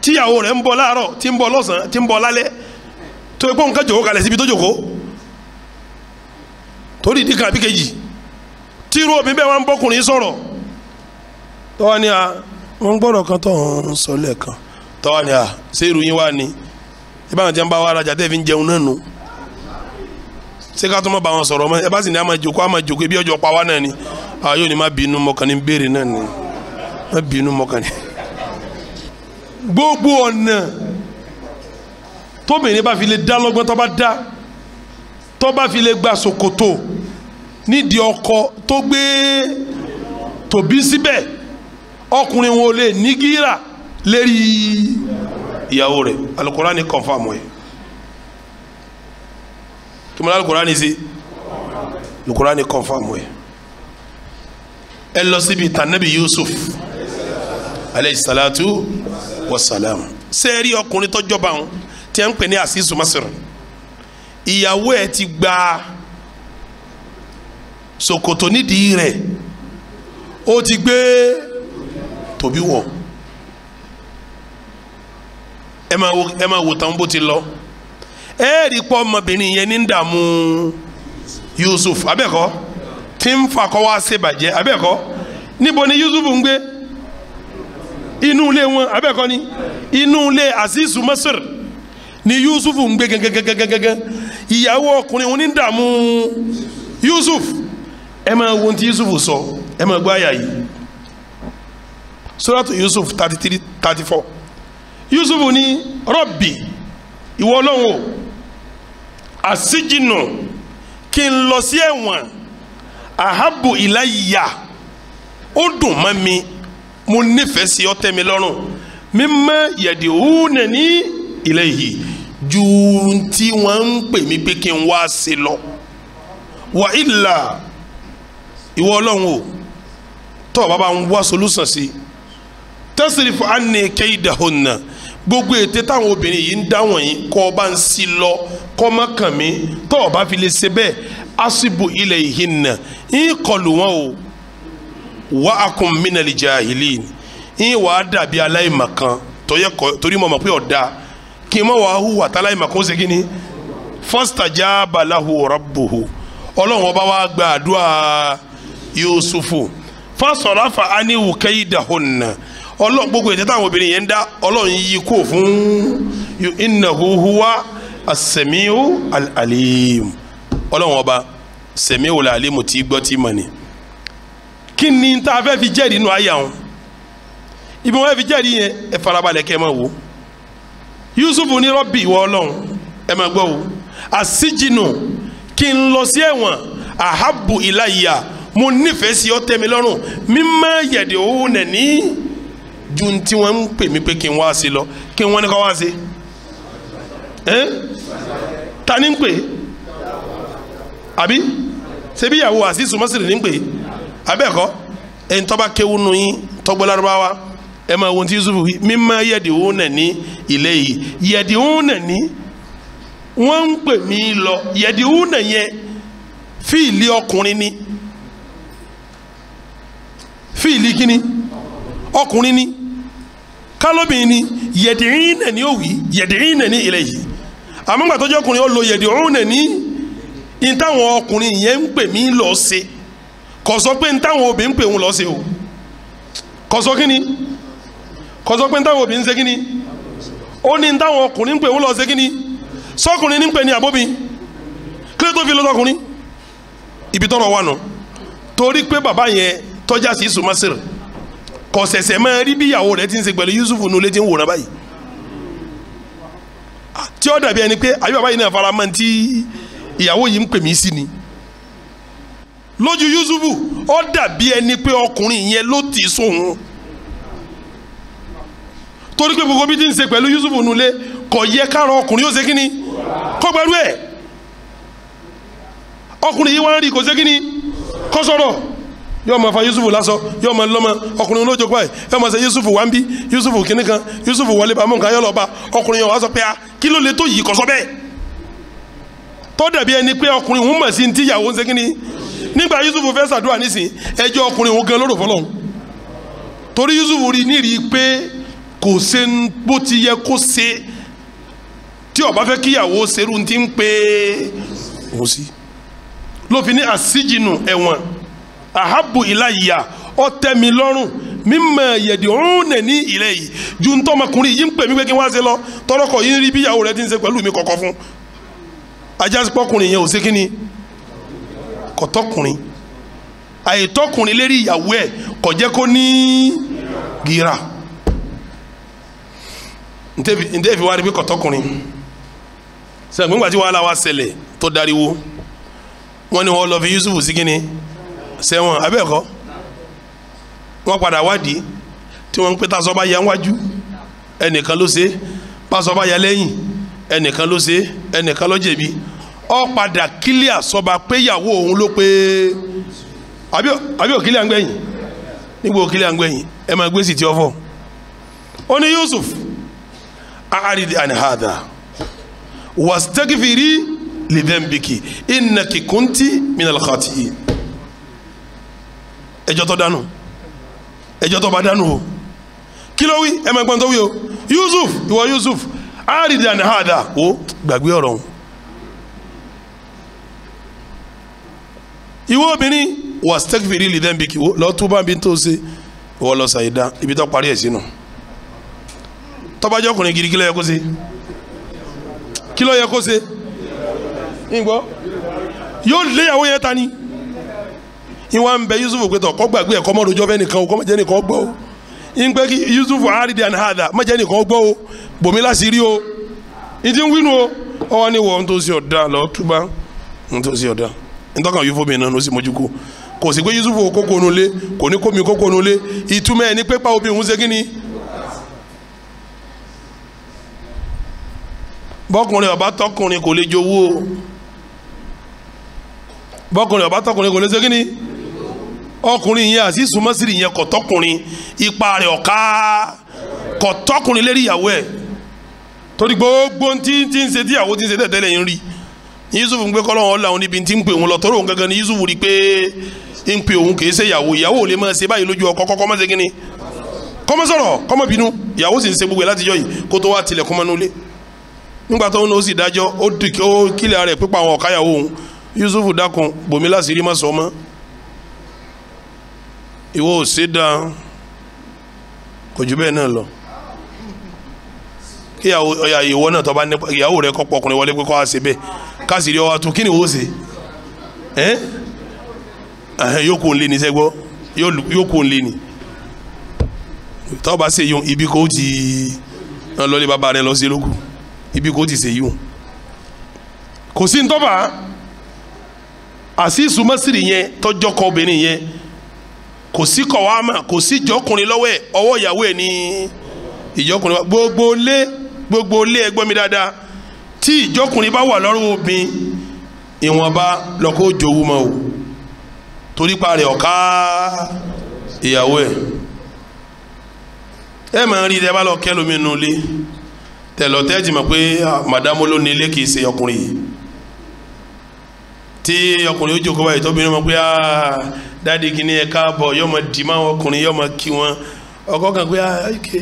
tíyàwó rẹ̀ ń bọ̀ láàárọ̀ tí ń bọ̀ lọ́sàn-án tí ń bọ̀ lálẹ́ tó ikú nǹkan jòkó kalẹ̀ síbi tó jòkó torí ìdí kan àbí kejì tí irú obìnrin bẹ́ẹ̀ wá ń bọ́kùnrin sọ̀rọ̀ tọ́wọ́ ni wọ́n gbọ́dọ̀ kan tó ń sọ lẹ́ẹ̀kan tọ́wọ́ ni ṣé irú yín wá ni ìbáwọn tí wọ́n bá wá arajà tẹ́ fi ń jẹun náà nù ṣé ká tó má bá wọn sọ̀rọ̀ mọ́ ẹ bá sì ní a máa jòkó ebi ọjọ́ pa wá náà ni yóò ní má bínú mọ́kàn ní béèrè náà ni má bínú mọ́kàn ní. gbogbo ọ̀nà tóbìnrin bá fi lè dá lọ́gbọ́n tó bá fi lè gba ṣòkòtò nídìí ọkọ tó gbé tòbí síbẹ̀ ọkùnrin wọn ò lè ní gíra lérí ìyàwó rẹ̀ Al-Qur'ani confirm ẹ̀ kí mo lọ Al-Qur'ani sí Al-Qur'ani confirm ẹ̀ ẹ lọ síbi tànàbí Yusuf aleyhi salatu wa salam sẹ́ẹ̀rí ọkùnrin tó jọba wọn tí a ń pè ní Azizu Masr ìyàwó ẹ̀ ti gba ṣòkòtò nídìí rẹ̀ ó ti gbé tòbí wọ̀ ẹ máa wò tán bó ti lọ ẹ rí pọ́ ọmọbìnrin yẹn ní dààmú Yusuf abẹ́kọ́ tí ń fa kọ́ wá ṣèbàjẹ́ abẹ́kọ́ níbo ni Yusuf ń gbé inú ilé wọn abẹ́kọ́ ni inú ilé Azizu Masr ni Yusuf ń gbé gẹ́gẹ́gẹ́gẹ́gẹ́ ìyàwó ọkùnrin wọn ní dààmú Yusuf ẹ máa wo ohun tí Yusuf sọ ẹ máa gbọ́ àyà yìí Suratu Yusuf 33-34 Yusuf ní Rabbi ìwọ Ọlọ́run àsíjìnà kí n lọ sí ẹ̀wọ̀n ahabu ilayya ó dùn mọ́ mi mo nífẹ̀ẹ́ sí ó tẹ́ mi lọ́rùn mimma yad'unani ilayhi ju tí wọ́n ń pè mí pé kí n wá sí lọ wa illa ìwọ Ọlọ́run o tó bàbá ń wá solúsàn sí tasrifu anni kaydahunna gbogbo ète táwọn obìnrin yìí ń dá wọ̀nyí kọ́ ọba ń sí lọ kọ́ má kàn mí tó ọba fi lè ṣe bẹ́ẹ̀ asibu ilayhinna ń kọlù wọn o wa akum minal jahilin ń wàá dàbí aláìmọ̀kan torí mo mọ̀ pé ọ̀dà kí n má wàá hùwà tá aláìmọ̀kan ó ṣe kí ni fastajaba lahu rabbuhu ọlọ́run ọba wa gba àdúrà Yusufu fasarafa anihu kaydahunna ọlọ́run gbogbo ètò táwọn obìnrin yẹn ń dá ọlọ́run yí kó fún innahu huwa as-sami'u al-alim ọlọ́run ọba sami'u al-alim tí gbọ́ tí mọ̀ ni. kí ni tá a fẹ́ fi jẹ́rìí nínú àyà wọn ibi wọn fẹ́ fi jẹ́rìí yẹn ẹ farabalẹ̀ kẹ́ ẹ máa wò Yusuf ní Rabbi ìwọ ọlọ́run ẹ máa gbọ́ wò àsíjìnù kí n lọ sí ẹ̀wọ̀n ahabu ilayya mo nífẹ̀ẹ́ sí ó tẹ́ mi lọ́rùn mimma yad'unani ju tí wọ́n ń pè mí pé kí n wá sí lọ kí wọ́n ní kọ́ wá sí ta ni ń pè àbí ṣebí ìyàwó Azizu Masr ní ń pè abẹ́ẹ̀kọ́ ẹni tọ́ba kéwú nu yín tọ́gbọ́ Lárúbáwá ẹ máa wo tí Yusuf wí mimma yad'unani ilayhi yad'unani wọ́n ń pè mí lọ yad'una yẹn fíìlì ọkùnrin ni fíìlì kíni ọkùnrin ni kálọ́bìnrin ni yad'unani ó wí yad'unani ilayhi àmọ́gbà tó jẹ́ ọkùnrin ó lo yad'unani ní táwọn ọkùnrin yẹn ń pè mí lọ ṣe kò sọ pé ní táwọn obìnrin ń pè òun lọ ṣe o kò sọ kí ni kò sọ pé ní táwọn obìnrin ń ṣe kí ni ó ní ní táwọn ọkùnrin ń pè òun lọ ṣe kí ni sọkùnrin ní ń pè ní àbóbi kí ló tó fi lọ sọkùnrin ibi tọrọ wà nù torí pé bàbá yẹn tọ́já sí sùmọ́sìrì kò ṣẹ̀ṣẹ̀ máa rí bí ìyàwó rẹ̀ ti ń ṣe pẹ̀lú Yusufu nulẹ̀ tí ń wòran báyìí tí ó dàbí ẹni pé àbí bàbá yìí náà fara mọ́ tí ìyàwó yìí ń pè mí sí ni lójú Yusufu ó dàbí ẹni pé ọkùnrin yẹn ló tì í sóhun torí pé gbogbo bí ti ń ṣe pẹ̀lú Yusufu nulẹ̀ kò yẹ káàrọ̀ ọkùnrin yóò ṣe kí ni kó gbẹrú ẹ̀ ọkùnrin yìí wọ́n rí kò ṣe kí ni kó sọ̀rọ̀ yóò máa fa Yusufu lásọ yóò máa lọ́mọ ọkùnrin olójó pa ẹ̀ yóò máa ṣe Yusufu wá ń bí Yusufu kìnnì kan Yusufu wọlé bàmú nǹkan yóò lọ bá ọkùnrin yẹn wá sọ pé a kí ló lè tó yìí kò sọ bẹ́ẹ̀ tó dàbí ẹni pé ọkùnrin òun mọ̀ sí ní tíyàwó ń ṣe kínní nígbà Yusufu fẹ́ ṣàdúrà nísìn ẹjọ́ ọkùnrin òun gan lóró fọlọ́hún torí Yusufu rí nírí pé kò ṣe bó ti yẹ kó ṣe tí ó bá fẹ́ kíyàwó ṣerú ti ń pé òun sí ló fi ní àsíjìnù ẹ̀wọ̀n ahabu ilayya ó tẹ́ mi lọ́rùn mímọ yẹ̀dì òun nẹ̀ ní ilẹ̀ yìí ju ń tọ́mọkùnrin yìí ń pè mí pé kí wọ́n á ṣe lọ tọ́rọkọ̀ yìí ń rí bí ìyàwó rẹ̀ ti ń ṣe pẹ̀lú mi kọ̀kọ́ fún ajásípọ̀kùnrin yẹn ò ṣe kí ni kọ̀tọ́kùnrin àìtọ́kùnrin lérí ìyàwó ẹ̀ kò jẹ́ kó ní gíra ntẹ́ fi wá rí pé kọ̀tọ́kùnrin sẹ́yìn nígbà tí wàhálà wa ṣẹlẹ̀ tó dariwo wọ́n ní wọ́n lọ fi Yusufu sí kí ni sẹ́wọ̀n abẹ́ẹ̀kọ́ wọ́n padà wádìí tí wọ́n ń pẹ́ tasọ́ba ya wájú ẹnìkan ló ṣe pásọ́ba ya lẹ́yìn ẹnìkan ló ṣe ẹnìkan ló jẹ̀bi ó padà kílíà sọba pé ìyàwó òun ló pé àbí òkílíà ń gbẹ̀yìn nígbà òkílíà ń gbẹ̀yìn ẹ máa gbé sí ti ọ̀fọ̀ ó ní Yusuf a'rid an hadha wastaghfiri li dhanbiki innaki kunti minal khati'in ẹjọ́ tó dánú ẹjọ́ tó bá dánú o kí ló wí ẹ máa gbọ́n tó wí o Yusuf ìwọ Yusuf a'rid an hadha o gbàgbé ọ̀rọ̀ òun ìwọ obìnrin wastaghfiri li dhanbiki lọ tó bá bí tó ṣe wọ́n lọ ṣàyẹ̀dá ibi tó parí ẹ̀ sínú tọ́bajọ́ ọkùnrin gidi kí ló yẹ kó ṣe kí ló yẹ kó ṣe ìgbọ́ yóò léyàwó yẹn ta ni ìwà ń bẹ Yusufu pé tọ kọ́ gbàgbé ẹ̀kọ́ mọ́rojọ́ fẹ́ nìkan o kọ́ mọ́jẹ́ nìkan gbọ́ o ń pẹ́ kí Yusufu a'rid an hadha mọ́jẹ́ nìkan gbọ́ o bòmí láṣìírí o ìdí ń wínú o ọwọ́ ni wọ́n tó ṣe ọ̀dà lọ túbá ń tó ṣe ọ̀dà ntọ́kàn Yusufu mi náà ló sì mójú kó kò sí pé Yusufu kókó nulẹ̀ kò ní kómi kókó nulẹ̀ ìtumọ̀ ẹ̀ ní pé pa obìnrin ń ṣe kí ni bọ́kùnrin ọba tọkùnrin kò lè jowó bọ́kùnrin ọba tọkùnrin kò lè ṣe kíni ọkùnrin yẹn àti sùmọ́sírì yẹn kò tọkùnrin ipa rẹ̀ ọ̀ká kò tọkùnrin lérí ìyàwó ẹ̀ torí gbogbo tí ń ṣe tí ìyàwó tí ń ṣe tẹ̀tẹ̀lẹ̀ yẹn rí Yusuf ń gbé kọ́lọ́wọ́n làwọn níbi tí ń pè òun lọ torí òun gangan ni Yusuf rí pé ń pè òun kì í ṣe ìyàwó ò lè máa ṣe báyìí lójú ọkọ kọ́kọ́ má ṣe kíni kọ́mọ sọ̀rọ̀ kọ́mọ bínú ìyàwó sì ń ṣe gbogbo ẹ̀ látijọ́ yìí kó tó wá tilẹ̀ kọ́mọ nulẹ̀ nígbà tó ń lọ sí ìdájọ́ ó kílẹ̀ rẹ̀ pípa àwọn ọ̀káyàwó òun Yusufu dákun bòmí láṣìírí má sọ mọ́ ìwọ ò ṣe dáa kò jù bẹ́ẹ̀ náà lọ kí ìyàwó náà tó bá nípa ìyàwó rẹ̀ kọ́ pọkùnrin wọlé pé kọ́ wá ṣe bẹ́ẹ̀ káṣìírí ọwọ́ tún kí ni wọ́n ṣe yóò kó ń lé ní sẹ́gbọ́ yóò kó ń lé ní tó bá ṣe yún ibi kò ti lọlé bàbá rẹ̀ lọ sí lókù ibi kò ti ṣe yìí kò sí ntọ́ba àṣìṣù mọ́sírì yẹn tọ́jọ́ kọ obìnrin yẹn kò sí kọ̀wáàmà kò sí ìjọkùnrin lọ́wọ́ ẹ̀ ọwọ́ ìyàwó ẹ̀ ní ìjọkùnrin gbogbo lé ẹgbọ́n mi dáadáa tí ìjọkùnrin bá wà lọ́rùn obìnrin ìwọ̀nba lọ́kọ́ òjòwú mọ́ o torí pa rẹ̀ ọ̀ká ìyàwó ẹ̀ máa ń rí ẹ bá lọ kẹ́lómi nù lé tẹ̀lọ tẹ́jì mọ̀ pé màdámù ló ní ilé kìí ṣe ọkùnrin yìí tí ọkùnrin ó jókòó báyìí tóbi mọ̀ pé dáàdi kìíní ẹ̀ káàbọ̀ yóò mọ̀ dì máa ọkùnrin yóò mọ̀ kí wọn ọkọ kan pé ike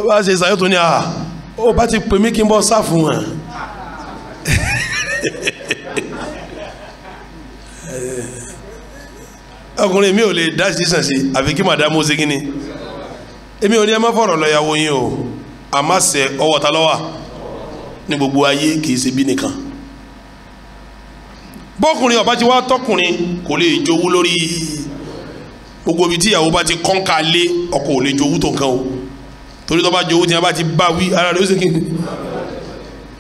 bá a ṣe ṣàyẹ̀ tó ní ó bá ti pè mí kí n bọ́ sá fún wọn. ọkùnrin mi ò lè dá sísan sí àfi kí màdàmú ṣe kí ni èmi ò ní ẹ má fọ̀rọ̀ lọ ìyàwó yín o àmọ́ ṣe ọwọ́ ta lọ́wọ́ ní gbogbo ayé kì í ṣe bí nìkan bọ́kùnrin ọba ti wá tọkùnrin kò lè jowú lórí gbogbo ibi tí ìyàwó bá ti kọ́ńkà lé ọkọ ò lè jowú tó nǹkan o torí tó bá jowú tí wọ́n bá ti bá wí ara rẹ̀ ó sì kí n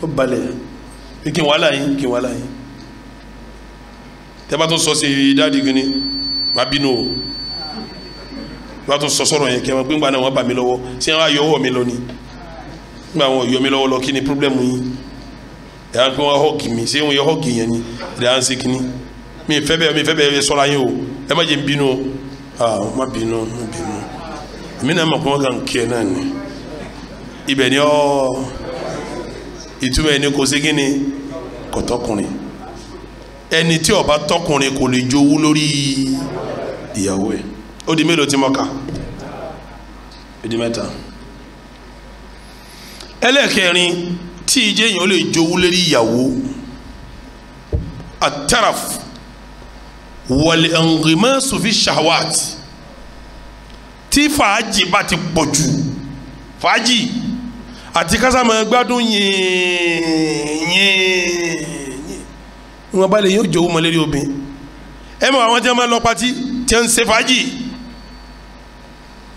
ó balẹ̀ kí n wàhálà yín kí n wàhálà yín tẹ́ bá tó sọ sí dáàdi gini má bínú o bá tó sọ sọ̀rọ̀ yẹn kí wọ́n gbígbà náà wọ́n bà mí lọ́wọ́ tí wọ́n á yọ ọwọ́ mi lọ ni nígbà wọn yọ mí lọ́wọ́ lọ kí ni pírọ́blẹ́mù yín ẹ̀ á pé wọ́n họ́ọ̀kì mi ṣé wọ́n yọ họ́ọ̀kì yẹn ni ẹ̀ á ń ṣe kínní mi fẹ́ bẹ́ẹ̀ sọ́ra yín o ẹ má jẹ́ n bínú o má bínú èmi náà mọ̀ pé wọ́n kàn kí ẹ náà ni ibẹ̀ ni ìtumọ̀ ẹni kò sí kínní kò tọkùnrin ẹni tí ó bá tọkùnrin kò lè jowú lórí ìyàwó ẹ̀ ó di mélòó tí mo kà ó di mẹ́ta ẹlẹ́ẹ̀kẹrin tí ìjẹ́ yẹn ó lè jowú lórí ìyàwó ataraf wal-inghimāsu fi shahawat tí fàájì bá ti pọ̀ jù fàájì àti kásámọ̀ gbádùn yẹn wọn bá lè yóò jowú mọ́ lérí obìnrin ẹ mọ̀ àwọn tí wọ́n máa lọ patí tí wọ́n ń ṣe fàájì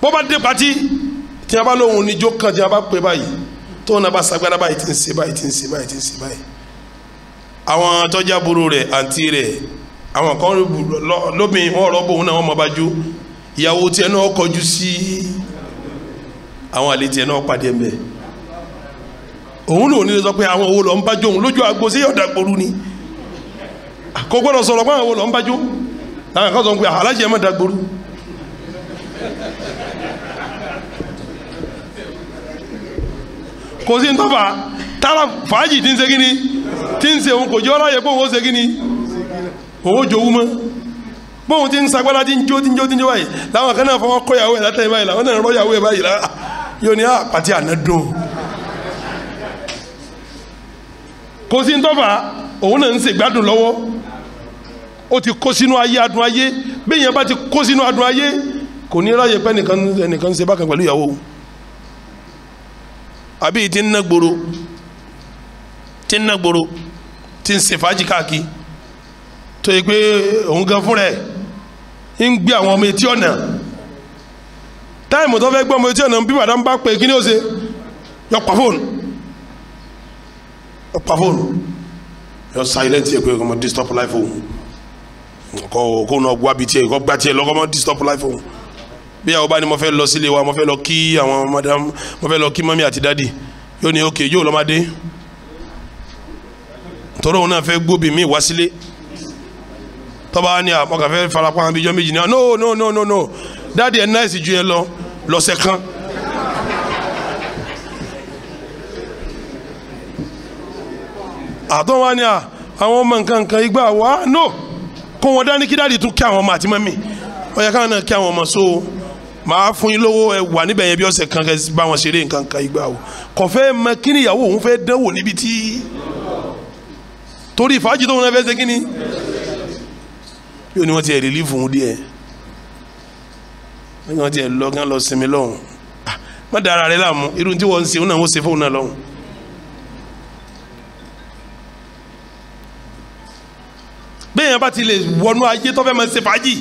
bó bá dé patí tí wọ́n bá lóhun níjó kan tí wọ́n bá pè báyìí tó náà bá sagbára báyìí tí ń ṣe báyìí tí ń ṣe báyìí tí ń ṣe báyìí àwọn tọ́jà burú rẹ̀ àǹtí rẹ̀ àwọn kan lóbìn wọn rọ́bù òun náà wọ́n máa bá jó ìyàwó tiẹ̀ náà kọjú sí àwọn àlè tiẹ̀ náà pàdé ẹ̀ mẹ́ òun lòun nílé sọ pé àwọn owó lọ ń bá jó òun lójú àgbo sí yọ̀dà gboru ni kò gbọ́dọ̀ sọ̀rọ̀ pé àwọn owó lọ ń bá jó àwọn kan sọ pé aláṣẹ ẹ̀ má dàgboru kò sí ntọ́fà tára fàájì tí ń ṣe kíni tí ń ṣe òun kò jẹ́ ọ́ láyé pé òun ó ṣe kíni òun ó jowú mọ́ bóun ti ń sagbára tí ń jó báyìí làwọn kan náà fọwọ́ kọ́ ìyàwó ẹ̀ látẹ̀yìn báyìí làwọn náà rọ́ ìyàwó ẹ̀ báyìí lára yóò ní àpàtì àná dùn kò sí ntọ́fà òun náà ń ṣe gbádùn lọ́wọ́ ó ti kó sínú ayé adùn ayé bẹ́ẹ̀ yẹn bá ti kó sínú adùn ayé kò ní ráyè pé ẹnìkan ń ṣe bákan pẹ̀lú ìyàwó àbí tí ń ná gbòòrò tí ń ṣe fàájì káàkiri tó yẹ pé òun gan fúnra ẹ̀ ń gbé àwọn ọmọ etí ọ̀nà táìmù tó fẹ́ gbọ́ ọmọ etí ọ̀nà bí bàdá ń bá pè kí ni ó ṣe yọ pa fóònù yọ silent yẹ pé ọmọ disturb life òun kó náà wá bi tiẹ̀ kó gbá tiẹ̀ lọ́kọ́ ọmọ disturb life òun bí àwọn bá ní mo fẹ́ lọ sílé wa mo fẹ́ lọ kí àwọn madam mo fẹ́ lọ kí mami àti dadi yóò ní ok yóò lọ́mọdé tọ́rọ òun náà fẹ́ gbóbi mi wá sílé tọ́ba ní àmọ́kà fẹ́ farapa àwọn abijọ́ méjì ní no dadi ẹ̀ náà sì ju yẹn lọ lọ́sẹ̀ kan àtọ́ wa ní àwọn ọmọ nǹkan igbá wa no kó wọn dání kí dadi tún kí àwọn ọmọ àti mami ó yẹ káwọn náà kí àwọn ọmọ so màá fún yín lówó ẹ wà níbẹ̀ yẹn bí ọ̀sẹ̀ kan kẹ́ bá wọn ṣeré nǹkan kan ìgbà o kò fẹ́ mọ kí ni ìyàwó òun fẹ́ dánwò níbi tí torí fàájì tóun náà fẹ́ ṣe kí ni yóò ní wọ́n ti ẹ̀ rìlífù fún un díẹ̀ wọ́n ti ẹ̀ lọ kí wọ́n lọ sinmi lọ́hùn má da ara rẹ láàmú irú tí wọ́n ń ṣe òun náà wọ́n ṣe fóun náà lọ́hùn. bẹ́ẹ̀ yẹn bá ti lè wọnú ayé tó fẹ́ máa ṣe fàájì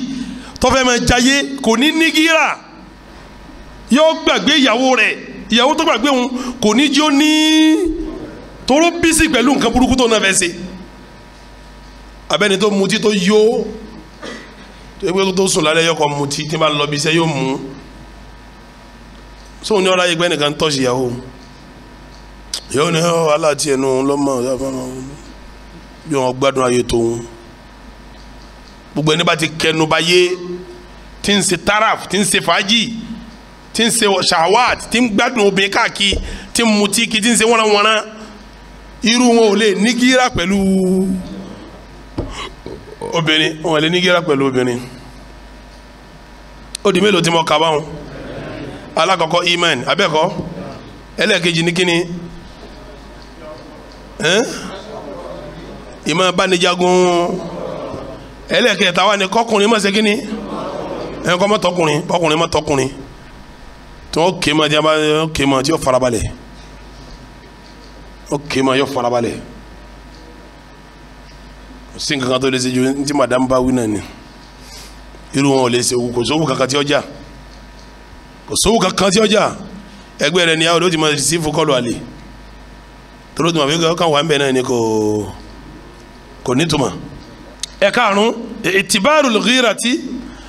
tó fẹ́ máa jayé kò ní nígíra yóò gbàgbé ìyàwó rẹ̀ ìyàwó tó gbàgbé òun kò ní jí ó ní toró bísí pẹ̀lú nǹkan burúkú tó náà fẹ́ ṣe abẹ́ni tó mutí tó yó tó gbé tó sùn lálẹ́ yọkọ̀ mutí tí bá lọ bí iṣẹ́ yóò mú sóun ní ọ̀rá yìí gbẹ́ nìkan tọ́sí ìyàwó yóò ní aláàtì ẹnu lọ́mọ bí wọ́n gbádùn ayé tóun gbogbo ẹni bá ti kẹnu bá yé tí ń ṣe taraf tí ń ṣe fàájì tí ń ṣe shawat tí ń gbádùn obìnrin káàkiri tí ń mutí kí tí ń ṣe wọ́nrawọ́nra irú wọn ò lè nígíra pẹ̀lú obìnrin wọn ò lè nígíra pẹ̀lú obìnrin ó di mélòó tí mo kà báwọn alákọ̀ọ́kọ́ iman abẹ́kọ́ ẹlẹ́ẹ̀kejì ní kíni ìmọ̀ bánijagun ẹlẹ́ẹ̀kẹta wà ní kọkùnrin mọ̀ sí kíni ẹ̀kọ́ mọ̀ tọkùnrin kọkùnrin mọ̀ tọkùnrin tí wọ́n ké ma tí wọ́n ké ma tí yóò farabalẹ̀ wọ́n ké ma yóò farabalẹ̀ sí nǹkan kan tó lè ṣe ju ní tí madame bá wí náà ni irú wọn ò lè ṣe kò sówó kankan tí ọjà kò sówó kankan tí ọjà ẹgbẹ́ rẹ̀ ni àwọn olóòtú ma sí fúkọ́lù àlè tó ló tún ma fi kàn wà ń bẹ̀ náà ni kò nítumọ̀. ẹ̀karùn-ún ìtìbáàrù lghírati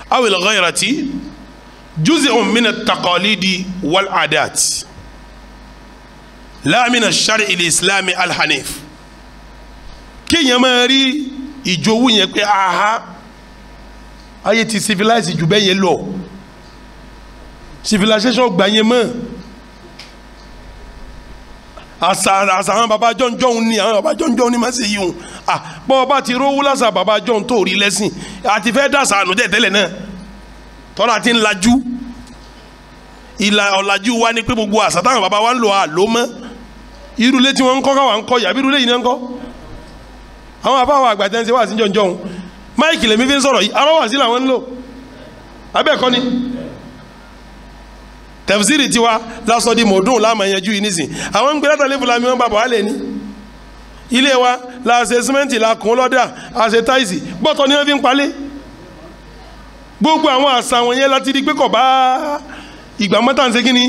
awil ghayrati juz'un min at-taqalidi wal adat la min ash-shar'i al-islami al-hanif kéèyàn máa rí ìjòwú yẹn pé aha ayé ti civilize jù bẹ́ẹ̀ yẹn lọ civilization gbà yẹn mọ́ àṣà àwọn baba jọ̀njọ̀n ni àwọn baba jọ̀njọ̀n ni máa ṣe yìí hùn bọ́ ọba ti rówó lásà baba jọ̀n tó rí lẹ́sìn àti fẹ́ dàsà ànú tẹ̀tẹ̀lẹ̀ náà tọ́lá ti ń lajú ìlà ọ̀làjú wa ni pé gbogbo àṣà táwọn baba wa ń lò àlò mọ́ irú ilé tí wọ́n ń kọ́ káwa ń kọ́ yàbí irú ilé yìí náà ń kọ́ àwọn àbáwọ̀ àgbàtẹ́ ń ṣe wà sí jọ̀njọ̀n máìkì lèmi fi ń sọ̀rọ̀ yìí arọ́wà sí làwọn ń lò abẹ́ẹ̀kọ́ ni tẹ̀fsírì tiwa lásọ di mọ̀ọ́dún láàmú ẹ̀yẹjú yìí nísìn àwọn ń gbé látàlẹ́ fúlàmì wọn bàbá wà lẹ́ni ilé wa la ṣe símẹ́ǹtì la kún lọ́dà a ṣe táìsì gbọ́tọ̀ ni wọ́n fi ń palẹ̀ gbogbo àwọn àṣà wọn yẹn láti di pé kò bá ìgbà mọ́tà ń ṣe kí ni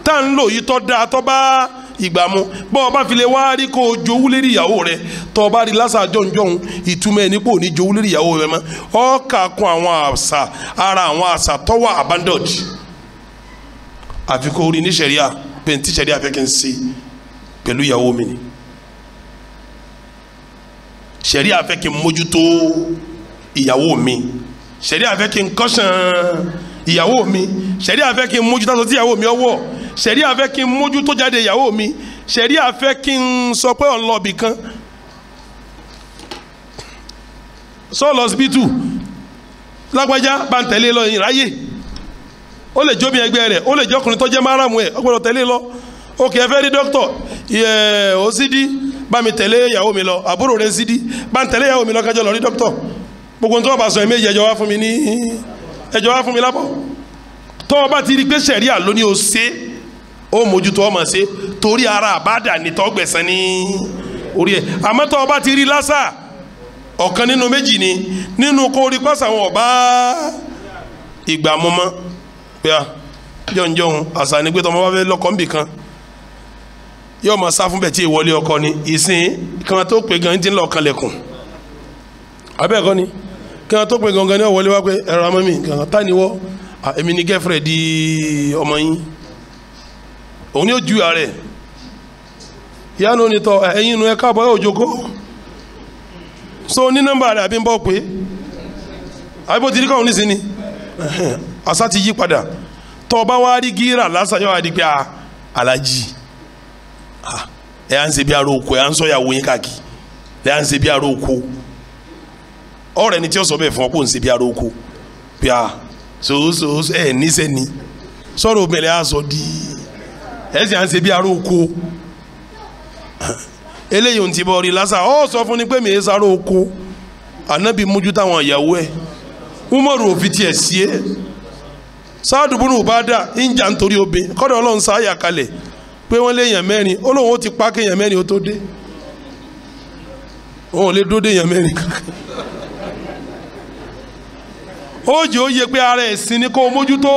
tá à ń lò yìí tọ́ da tọ́ bá ìgbà mu bọ́ ọba fi lè wá rí kó o jowú lérí ìyàwó rẹ tọ́ ọba rí lásà jọ̀njọ̀n ìtumọ̀ ẹ̀ nípò ní jowú lérí ìyàwó rẹ mọ́ ọ́ kà kún àwọn àṣà ara àwọn àṣà tọ́wọ́ abandoned àfi kó rí ní sẹ̀ríà pé ní tí sẹ̀ríà fẹ́ kí n ṣe pẹ̀lú ìyàwó mi ni sẹ̀ríà fẹ́ kí n mójútó ìyàwó mi sẹ̀ríà fẹ́ kí n kọ́ṣàn ìyàwó mi sẹ̀ríà fẹ́ kí n mójútó aṣọ tí ìyàwó mi ọwọ́ sẹ̀ríà fẹ́ kí n mójútó jáde ìyàwó mi sẹ̀ríà fẹ́ kí n sọ pé ọ̀n lọ bì kan sọ́ọ̀lù ọsibítù lágbájá bá ń tẹ̀lé lọ ìráyè ó lè jóbi ẹgbẹ́ rẹ̀ ó lè jẹ́ ọkùnrin tó jẹ́ máràmù ẹ̀ ó gbọ́dọ̀ tẹ̀lé lọ òkè ẹ fẹ́ rí dókítọ̀ ó sì dí bá mi tẹ̀lé ìyàwó mi lọ àbúrò rẹ̀ sì dí bá ń tẹ̀lé ìyàwó mi lọ kájọ lọ rí dókítọ̀ gbogbo tó bá sọ ẹ̀ méjì ẹjọ́ wá fún mi lábọ̀ tó o bá ti rí pé sẹ̀ríà lóní o ṣe ó mójútó ọmọ ṣe torí ara àbádà ní tọ́gbẹ̀sán ní orí ẹ̀ àmọ́ tó o bá ti rí lásà ọ̀kan nínú méjì ni nínú kó rí pàṣẹ àwọn ọ̀bá ìgbà mọ́mọ́ pé jọ̀njọ̀n àṣà ni pé tọmọ bá fẹ́ lọ́kọ níbì kan yóò máa sá fún bẹ́ẹ̀ tí ìwọlé ọkọ ni ìsìn kí wọ́n tó pè gan ti ń lọ kanlẹ̀kùn abẹ́ẹ̀kọ́ ni kí wọ́n tó pè gangan ní ọ̀wọ́lé wá pé ẹ̀rọ amọ́ mi gangan tá ni wọ́ èmi ni gẹ́fẹ̀rẹ̀ di ọmọ yín òun ni ó ju ààrẹ ìyánu ni tọ ẹ̀yin inú ẹ káàbọ̀ ẹ̀ òjòkó so ní nọ́mbà rẹ̀ àbí ń bọ̀ pé àbí bó ti rí káwọn nísìnyí àṣà ti yí padà tó o bá wá rí gíra lásán yóò wá di pé alájì ẹ à ń ṣe bí aró oko ẹ à ń sọ ìyàwó yín káàkiri ẹ à ń ṣe bí aró oko ọ̀rẹ́ ni tí ó sọ bẹ́ẹ̀ fún ọ kó ń ṣe bí aró oko bí sòwòsòwò ẹ níṣẹ́ ni sọ̀rọ̀ obìnrin á sọ di ẹ sì à ń ṣe bí aró oko eléyìí ò ti bọ̀ rí lásán ọ sọ fún ni pé mi ẹ sáré oko ànábì mójú táwọn ìyàwó ẹ umaru òfin tiẹ̀ sí ẹ́ sáàdù búrú bá dà ń jà nítorí obìnrin kọ́dọ̀ ọlọ́run sáyà kalẹ̀ pé wọ́n lé èèyàn mẹ́rin ó lóun ó ti pa kéèyàn mẹ́rin ó tó dé òun ò lè dóde èèyàn mẹ́rin kankan ó jẹ́ ó yẹ pé ara ẹ̀sìn ni kó mójútó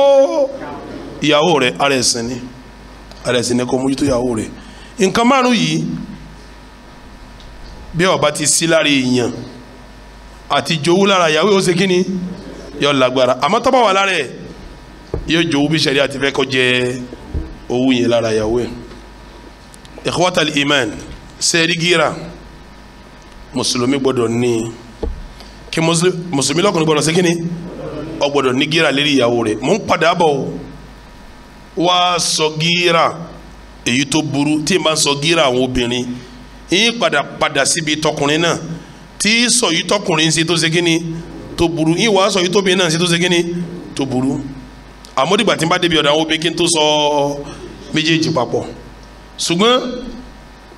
ìyàwó rẹ̀ ara ẹ̀sìn ni kó mójútó ìyàwó rẹ̀ nǹkan márùn yìí bí ó bá ti sí lára èèyàn àti jowú lára ìyàwó ó ṣe kí ni yóò lágbára àmọ́ tó bá wà lára ẹ̀ yóò jowú bí sẹ́rí àti fẹ́ kó jẹ owó yẹn lára ìyàwó ẹ̀. ikhwatal iman sẹ́rí gíra mùsùlùmí gbọ́dọ̀ ní kí mùsùlùmí lọ́kùnrin gbọ́dọ̀ ṣe kí ni ó gbọ́dọ̀ ní gíra lérí ìyàwó rẹ̀ mò ń padà bọ̀ wá sọ gíra èyí tó burú tí n bá sọ gíra àwọn obìnrin yín padà síbi tọkùnrin náà tí sọ yìí tọkùnrin ṣe tó ṣe kí ni tó burú yín wàá sọ yìí tóbi náà ṣe tó ṣe kí ni tó burú àmọ́ dìgbà tí n bá débi ọ̀dọ̀ àwọn obìnrin kí n tó sọ méjèèjì papọ̀ ṣùgbọ́n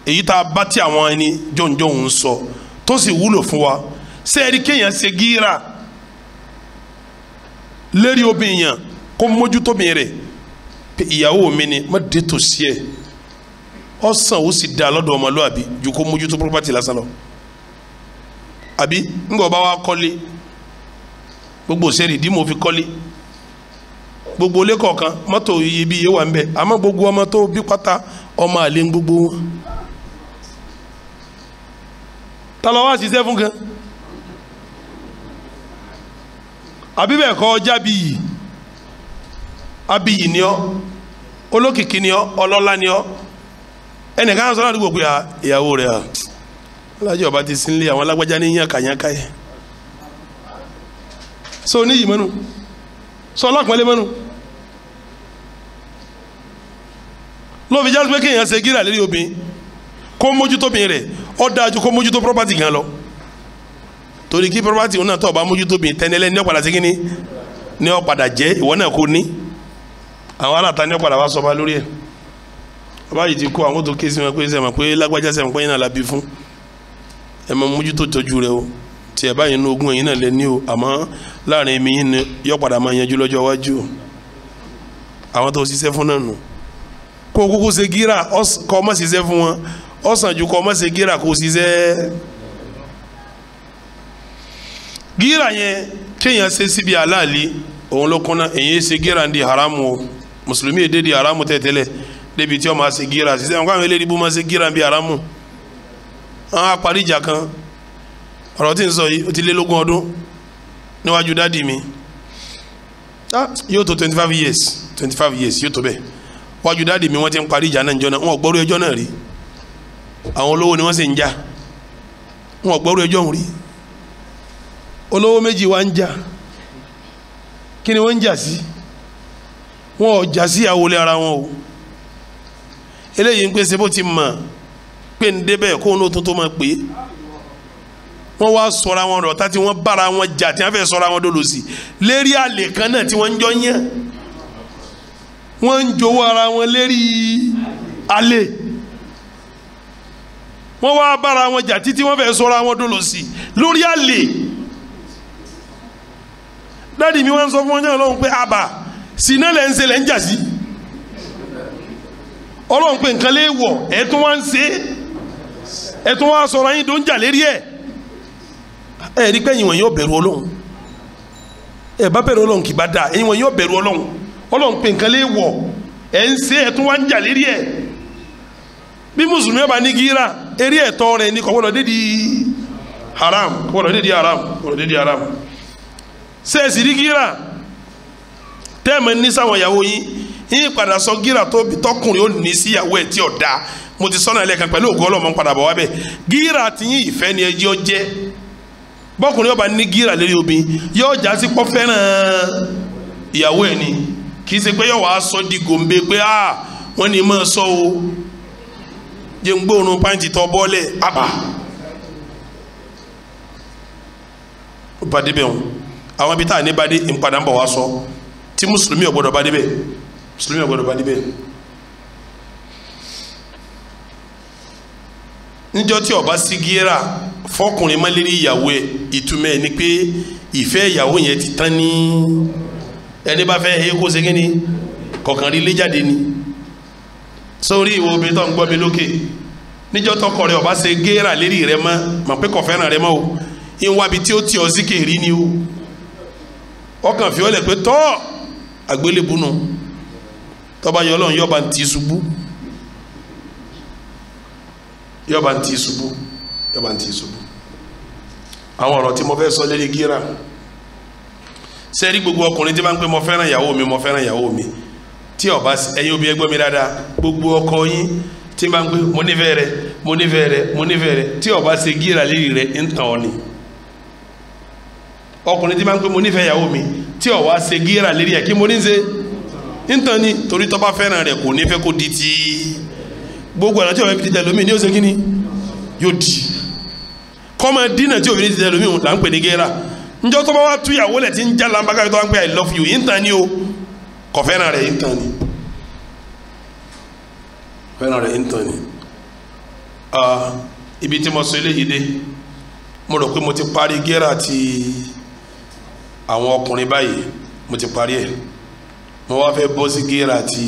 èyí tá a bá tí àwọn ẹni jọ̀njọ̀n ń sọ tó sì wúlò fún wa sẹ́ẹ̀rí kéèyàn ṣe gíra lérí obìnrin yẹn kó mójútó mi rẹ̀ pé ìyàwó mi ni má dé tòsí ẹ̀ ọ̀sán ó sì dá lọ́dọ̀ ọmọlúwàbí ju kó mójútó property lásán lọ àbí ńgbọ̀ bá wa kọ́lé gbogbo sẹ́ẹ̀rì dí mo fi kọ́lé gbogbo ilé kọ̀ọ̀kan mọ́tò ibi yìí wà ń bẹ àmọ́ gbogbo ọmọ tó bí pátá ọmọ àlè ń gbogbo wọn ta ló wá ṣiṣẹ́ fún gan àbí bẹ́ẹ̀ kọ́ ọjà bíyì abiyì ni ọ́ olókìkí ni ọ́ ọlọ́lá ni ọ́ ẹnìkan sọ ládùúgbò pé ìyàwó rẹ̀ alájọ ọba ti sin lé àwọn alágbájá ní yànkàyànkà yẹ so oníyì mẹ́nu sọ ọlọ́pàá mẹ́nu ló fi jásí pé kéèyàn ṣe gíra lérí obìnrin kó mójútó obìnrin rẹ̀ ó dájú kó mójútó property gan lọ torí kí property òun náà tó bá mójútó obìnrin tẹ́nẹ́lẹ́ ní ọ̀padà sí kíní ní ọ̀padà jẹ́ ìwọ náà kò ní àwọn aláta ní ọ̀padà wá sọba lórí ẹ̀ ọba yìí ti kó àwọn tó ké sí wọn pé sẹ́wọ̀n pé lágbájá sẹ́wọ̀n pé yín náà la bí fún ẹ máa mójútó tọ́jú rẹ o tí ẹ báyìí ní ogún ẹ̀yìn náà lẹ ní o àmọ́ láàrin mi yín ni yọ̀padà máa yanjú lọ́jọ́ iwájú o àwọn tó ṣiṣẹ́ fún náà nù kó o kúkú ṣe gíra kọ́ ọ má ṣiṣẹ́ fún wọn ọ̀sán ju kọ́ ọ má ṣe gíra kó o ṣiṣẹ́ gíra yẹn kéèyàn ṣe síbi aláàlí òun ló kúnná èyí ṣe gíra ń di haramu o mùsùlùmí èdè di haramu tẹ́tẹ́lẹ̀ débi tí wọ́n máa ṣe gíra ṣiṣẹ́ wọn kó àwọn eléyìí bó máa ṣe gíra ń bi haramu àwọn apárí ìjà kan ọ̀rọ̀ tí ń sọ yìí ó ti lé lógún ọdún níwájú dádì mi yóò tó 25 years yóò tó bẹ́ẹ̀ wájú dádì mi wọ́n ti ń parí ìjà náà níjọ́ náà wọ́n gbọ́rú ẹjọ́ náà rí àwọn olówó ni wọ́n sì ń jà wọ́n gbọ́rú ẹjọ́ ń rí olówó méjì wá ń jà kí ni wọ́n ń jà sí wọ́n ò jà sí àwọlé ara wọn o eléyìí ń pèsè bó ti mọ̀ pé ń débẹ̀ kó ní tó máa pè é wọ́n wá sọra wọn rọ̀ tá tí wọ́n bára wọn jà tí wọ́n fẹ́ sọra wọn dolo sí lérí àlè kan náà tí wọ́n ń jọ yẹn wọ́n ń jowó ara wọn lérí àlè wọ́n wá bára wọn jà títí wọ́n fẹ́ sọra wọn dolo sí lórí àlè dáàdi mi wọ́n sọ fún wọn yẹn lọ́hùn pé àbà sínú lẹ́ ń ṣe lẹ́ ń jà sí ọlọ́hùn pé nǹkan lè wọ̀ ẹ̀ tún wá ń ṣe ẹ̀ tún wá sọ̀rọ̀ yín tó ń jà lérí ẹ̀ ẹ̀ rí pé ẹ̀yin wọ̀nyí ó bẹ̀rù Ọlọ́hun ẹ̀ bá bẹ̀rù Ọlọ́hun kì bá dáa ẹ̀yin wọ̀nyí ó bẹ̀rù Ọlọ́hun ọlọ́run pé nǹkan lè wọ̀ ẹ̀ ń ṣe ẹ̀ tún wá ń jà lérí ẹ̀ bí mùsùlùmí ọba ní gíra eré ẹ̀tọ́ rẹ̀ ní kò gbọdọ̀ dédi haram kò gbọdọ̀ dédi haram kò gbọdọ̀ dédi haram ṣe é sì rí gíra tẹ́ẹ̀mọ̀ ní sáwọn ìyàwó yín padà sọ gíra tọkùnrin ó ní sí ìyàwó ẹ̀ tí ò dáa mo ti sọ́nà ẹlẹ́kan pẹ̀lú ògo Ọlọ́run padà bọ̀ wá bẹ̀ gíra ti yín ìfẹ́ ni ẹjọ́ jẹ́ bọ́kùnrin ọba ní gíra lérí obìnrin yóò já sí pọ́ fẹ́ràn ìyàwó ẹ̀ ni kì í ṣe pé yóò wá sọ di gòmbé pé wọ́n ní máa sọ o jẹ́ ń gbóòórùn pàǹtì tọ́ bọ́ọ̀lẹ̀ àbá ó bá débẹ̀ wọn àwọn ibi tá à ní bá dé ìpadà ń bọ̀ wá sọ tí mùsùlùmí ò gbọdọ̀ bá débẹ̀ mùsùlùmí ò gbọdọ̀ bá débẹ̀ níjọ́ tí ó bá sí gíra fọkùnrin má lérí ìyàwó ẹ̀ ìtumọ̀ ẹ̀ ni pé ìfẹ́ ìyàwó yẹn ti tán ní ẹni bá fẹ́ ẹ kó ṣe kí ni kọ̀ọ̀kan rí lé jáde ni sórí ìwọ obìnrin tó ń gbọ́ mi lókè níjọ́ tọkọ rẹ ó bá ṣe gíra lérí rẹ mọ̀ pé kò fẹ́ràn rẹ mọ́ o ìwábi tí ó ti ọ sí kèrí ni o ọkàn fi ọlẹ pé tọ́ àgbélébùnú tọ́ba yọ ọlọ́run yọba ntì ṣubú yọba ntì ṣubú yọba ntì ṣubú àwọn ọ̀rọ̀ tí mo fẹ́ sọ lérí gíra sẹ́ẹ̀rí gbogbo ọkùnrin tí bá ń pẹ́ mo fẹ́ràn ìyàwó mi mo fẹ́ràn ìyàwó mi tí ó bá ẹ̀yin obìnrin ẹgbẹ́ mi dáadáa gbogbo ọkọ yín tí bá ń pẹ́ mo nífẹ̀ẹ́ rẹ mo nífẹ̀ẹ́ rẹ mo nífẹ̀ẹ́ rẹ tí ó bá ṣe gíra lérí rẹ ń tàn ọ́ ni ọkùnrin tí máa ń pè mo nífẹ̀ẹ́ ìyàwó mi tí ó wá ṣe gíra lérí ẹ̀ kí mo ní ṣe nítorí ni torí tó bá fẹ́ràn rẹ̀ kò ní fẹ́ kó di ti gbogbo ọ̀nà tí òfin ti tẹ̀lómi ní ó ṣe kí ni yóò di kọ́mọ dínà tí òfin ti tẹ̀lómi là ń pè ní gíra njọ́ tó bá wá tú ìyàwó lẹ̀ tí ń já lambaka tó wá ń pè I love you nítorí ni o kò fẹ́ràn rẹ̀ yín tán ni fẹ́ràn rẹ̀ yín tán ni ibi tí mo sọ eléyìí dé mo rò pé mo ti parí gẹ́rà ti àwọn ọkùnrin báyìí mo ti parí ẹ̀ mo wá fẹ́ bọ́ sí gẹ́rà ti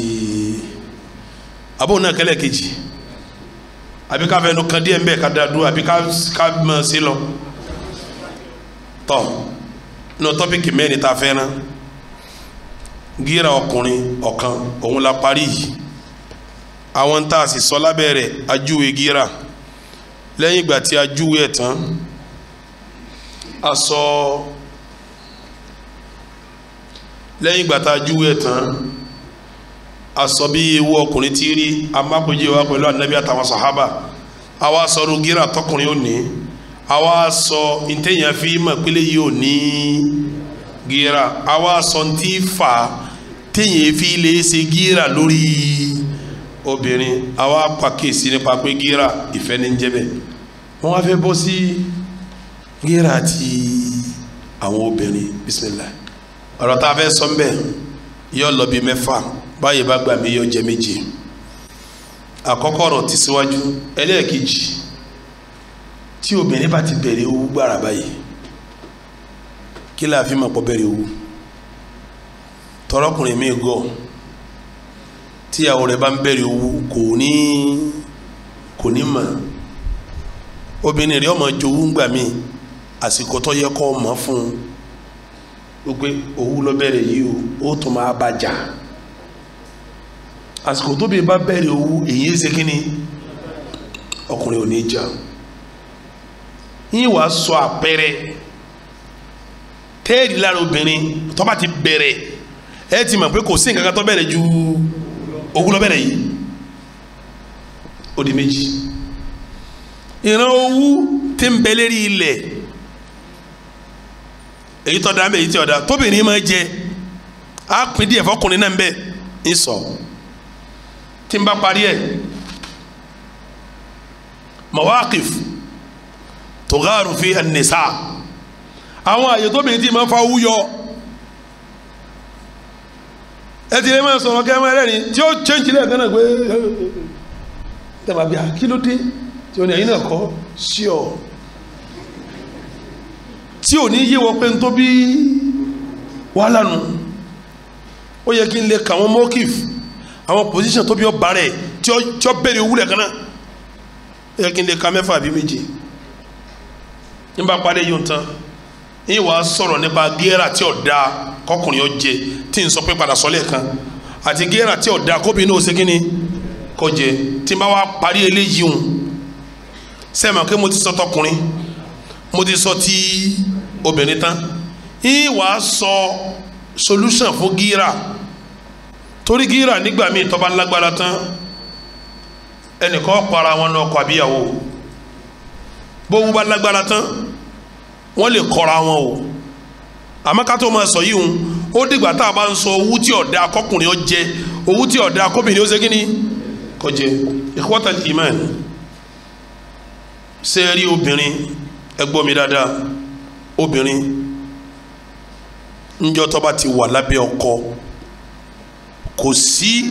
abóhùn náà kẹlẹ́ kejì àbí ká fẹ́ nu kan díẹ̀ mbẹ́ ká da dúró àbí ká mọ̀ sí lọ tọ́ nínú tọ́pìkì mẹ́rin tá a fẹ́ ná gíra ọkùnrin ọ̀kan òun la parí yìí àwọn tá a sì sọ lábẹ́ rẹ̀ ajúwe gíra lẹ́yìn ìgbà tí ajúwe ẹ̀ tán a sọ lẹ́yìn ìgbà tá a ajúwe ẹ̀ tán a sọ bí ewu ọkùnrin ti rí amákòjé wa pẹ̀lú anabi àtàwọn sàhábà àwa sọ̀rọ̀ gíra tọkùnrin ò ní àwa sọ ntẹ̀yàn fi mọ̀ pélé yìí ò ní gíra àwa sọ ntí fà tẹ̀yàn fi lè ṣe gíra lórí obìnrin àwa pàkíyèsí nípa pé gíra ìfẹ́ ní jẹ́bẹ̀ wọ́n wá fẹ́ bọ́ sí gíra ti àwọn obìnrin bisimilayi ọ̀rọ̀ tá a fẹ́ sọ mbẹ́ yọ lọ bí mẹ́fà báyìí bá gbà mí yọ jẹ méje àkọ́kọ́ ọ̀rọ̀ ti síwájú ẹlẹ́ẹ̀kejì tí obìnrin bá ti bẹ̀rẹ̀ owó gbára báyìí kí la fi máa pọ̀ bẹ̀rẹ̀ owó tọrọkùnrin mi gọ̀ tíyàwó rẹ̀ bá ń bẹ̀rẹ̀ owó kò ní mọ̀ obìnrin rẹ̀ ọmọ jowú ń gbà mí àsìkò tó yẹ kó mọ̀ fún un pé owó lọ bẹ̀rẹ̀ yìí ó tún máa bá jà àsìkò tó bí bá bẹ̀rẹ̀ owó èyí ṣe kí ni ọkùnrin ò ní jà yín wàá sọ àpẹẹrẹ téèdì lára obìnrin tó bá ti bẹ̀rẹ̀ ẹ ti mọ̀ pé kò sí nǹkan kan tó bẹ̀rẹ̀ ju owó lọ bẹ̀rẹ̀ yìí ó di méjì ìran owó tí ń bẹ lérí ilẹ̀ èyí tó dáa èyí tí ó dáa tóbìnrin máa jẹ á pín díẹ̀ fọkùnrin náà ń bẹ ń sọ tí n bá parí ẹ̀ mawaqif tugharu fi an-nisa àwọn àyè tóbìnrin tí máa fa owó yọ ẹ ti lè máa sọ̀rọ̀ kẹ́ ẹ máa rẹ́rìn tí ó change lẹ́ẹ̀kan náà pé tẹ̀wá bí i kí ló dé tí ó ní ẹ̀yin náà kọ́ sí ọ tí ò ní yé wọ pé n tó bí wàhálà nù ó yẹ kí n lè kà wọ́n mọ́kìf àwọn position tó bí ọ bàrẹ̀ tí ó bẹ̀rẹ̀ owó lẹ́ẹ̀kan náà ó yẹ kí n lè ka mẹ́fà àbí méje n bá parí yóò tán n wàá sọ̀rọ̀ nípa gẹ́rà tí ò da kọkùnrin ó jẹ tí n sọ pé padà sọ́lẹ̀ kan àti gẹ́rà tí ò da kóbi ní ose kínní kó jẹ tí n bá wá parí eléyìí hùn sẹ́mi pé mo ti sọ tọkùnrin mo ti sọ ti obìnrin tán n wàá sọ solution fún gẹ́rà torí gẹ́rà nígbà míì tó bá lágbára tán ẹnìkan para wọn náà kọ àbíyàwó bówó bá lágbára tán wọ́n lè kọ́ra wọn o àmọ́ ká tó máa sọ yìí hùn ó dìgbà tá a bá ń sọ owó tí ọ̀dà akọkùnrin ó jẹ owó tí ọ̀dà akọbìnrin ó ṣe kíni kó jẹ ikhwatal iman ṣe rí obìnrin ẹ gbọ́ mi dáadáa obìnrin ńjọ́ tó bá ti wà lábẹ́ ọkọ kò sí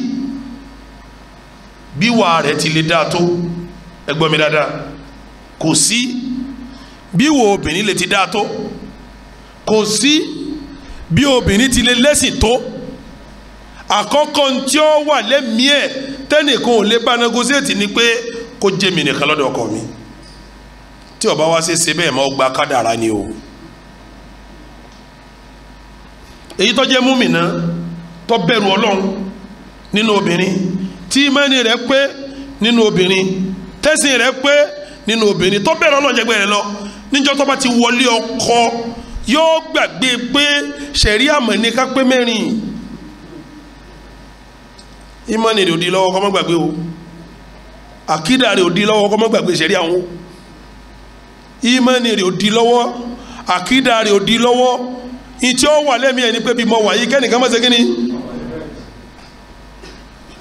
bí wàá rẹ̀ ti lè dáa tó ẹ gbọ́ mi dáadáa kò sí bí wo obìnrin lè ti dáa tó kò sí bí obìnrin ti lè lẹ́sìn tó àkọ́kọ́ tí ó wà lẹ́mìí ẹ̀ tẹ́nìkan ò lè bá negotiate ni pé kó jẹ́ mi nìkan lọ́dọ̀ ọkọ mi tí ó bá wá ṣe bẹ́ẹ̀ mọ́ gba kádàrá ni o èyí tó jẹ́ múmìnà tó bẹ̀rù ọlọ́run nínú obìnrin tí ìmánì rẹ̀ pé nínú obìnrin tẹ́sìn rẹ̀ pé nínú obìnrin tó bẹ̀rù ọlọ́run jẹ́gbẹ́ rẹ̀ lọ níjọ́ tó bá ti wọlé ọkọ yóò gbàgbé pé ṣẹ̀rí àmọ̀ ní ká pé mẹ́rin ìmánì rẹ̀ ò di lọ́wọ́ kó má gbàgbé o àkídà rẹ̀ ò di lọ́wọ́ kó má gbàgbé ṣẹ̀rí àwọn ìmánì rẹ̀ ò di lọ́wọ́ àkídà rẹ̀ ò di lọ́wọ́ ìtí ó wà lẹ́mìí ẹ̀ ní pé bí mo wà yìí kẹ́nìkan má ṣe kí ni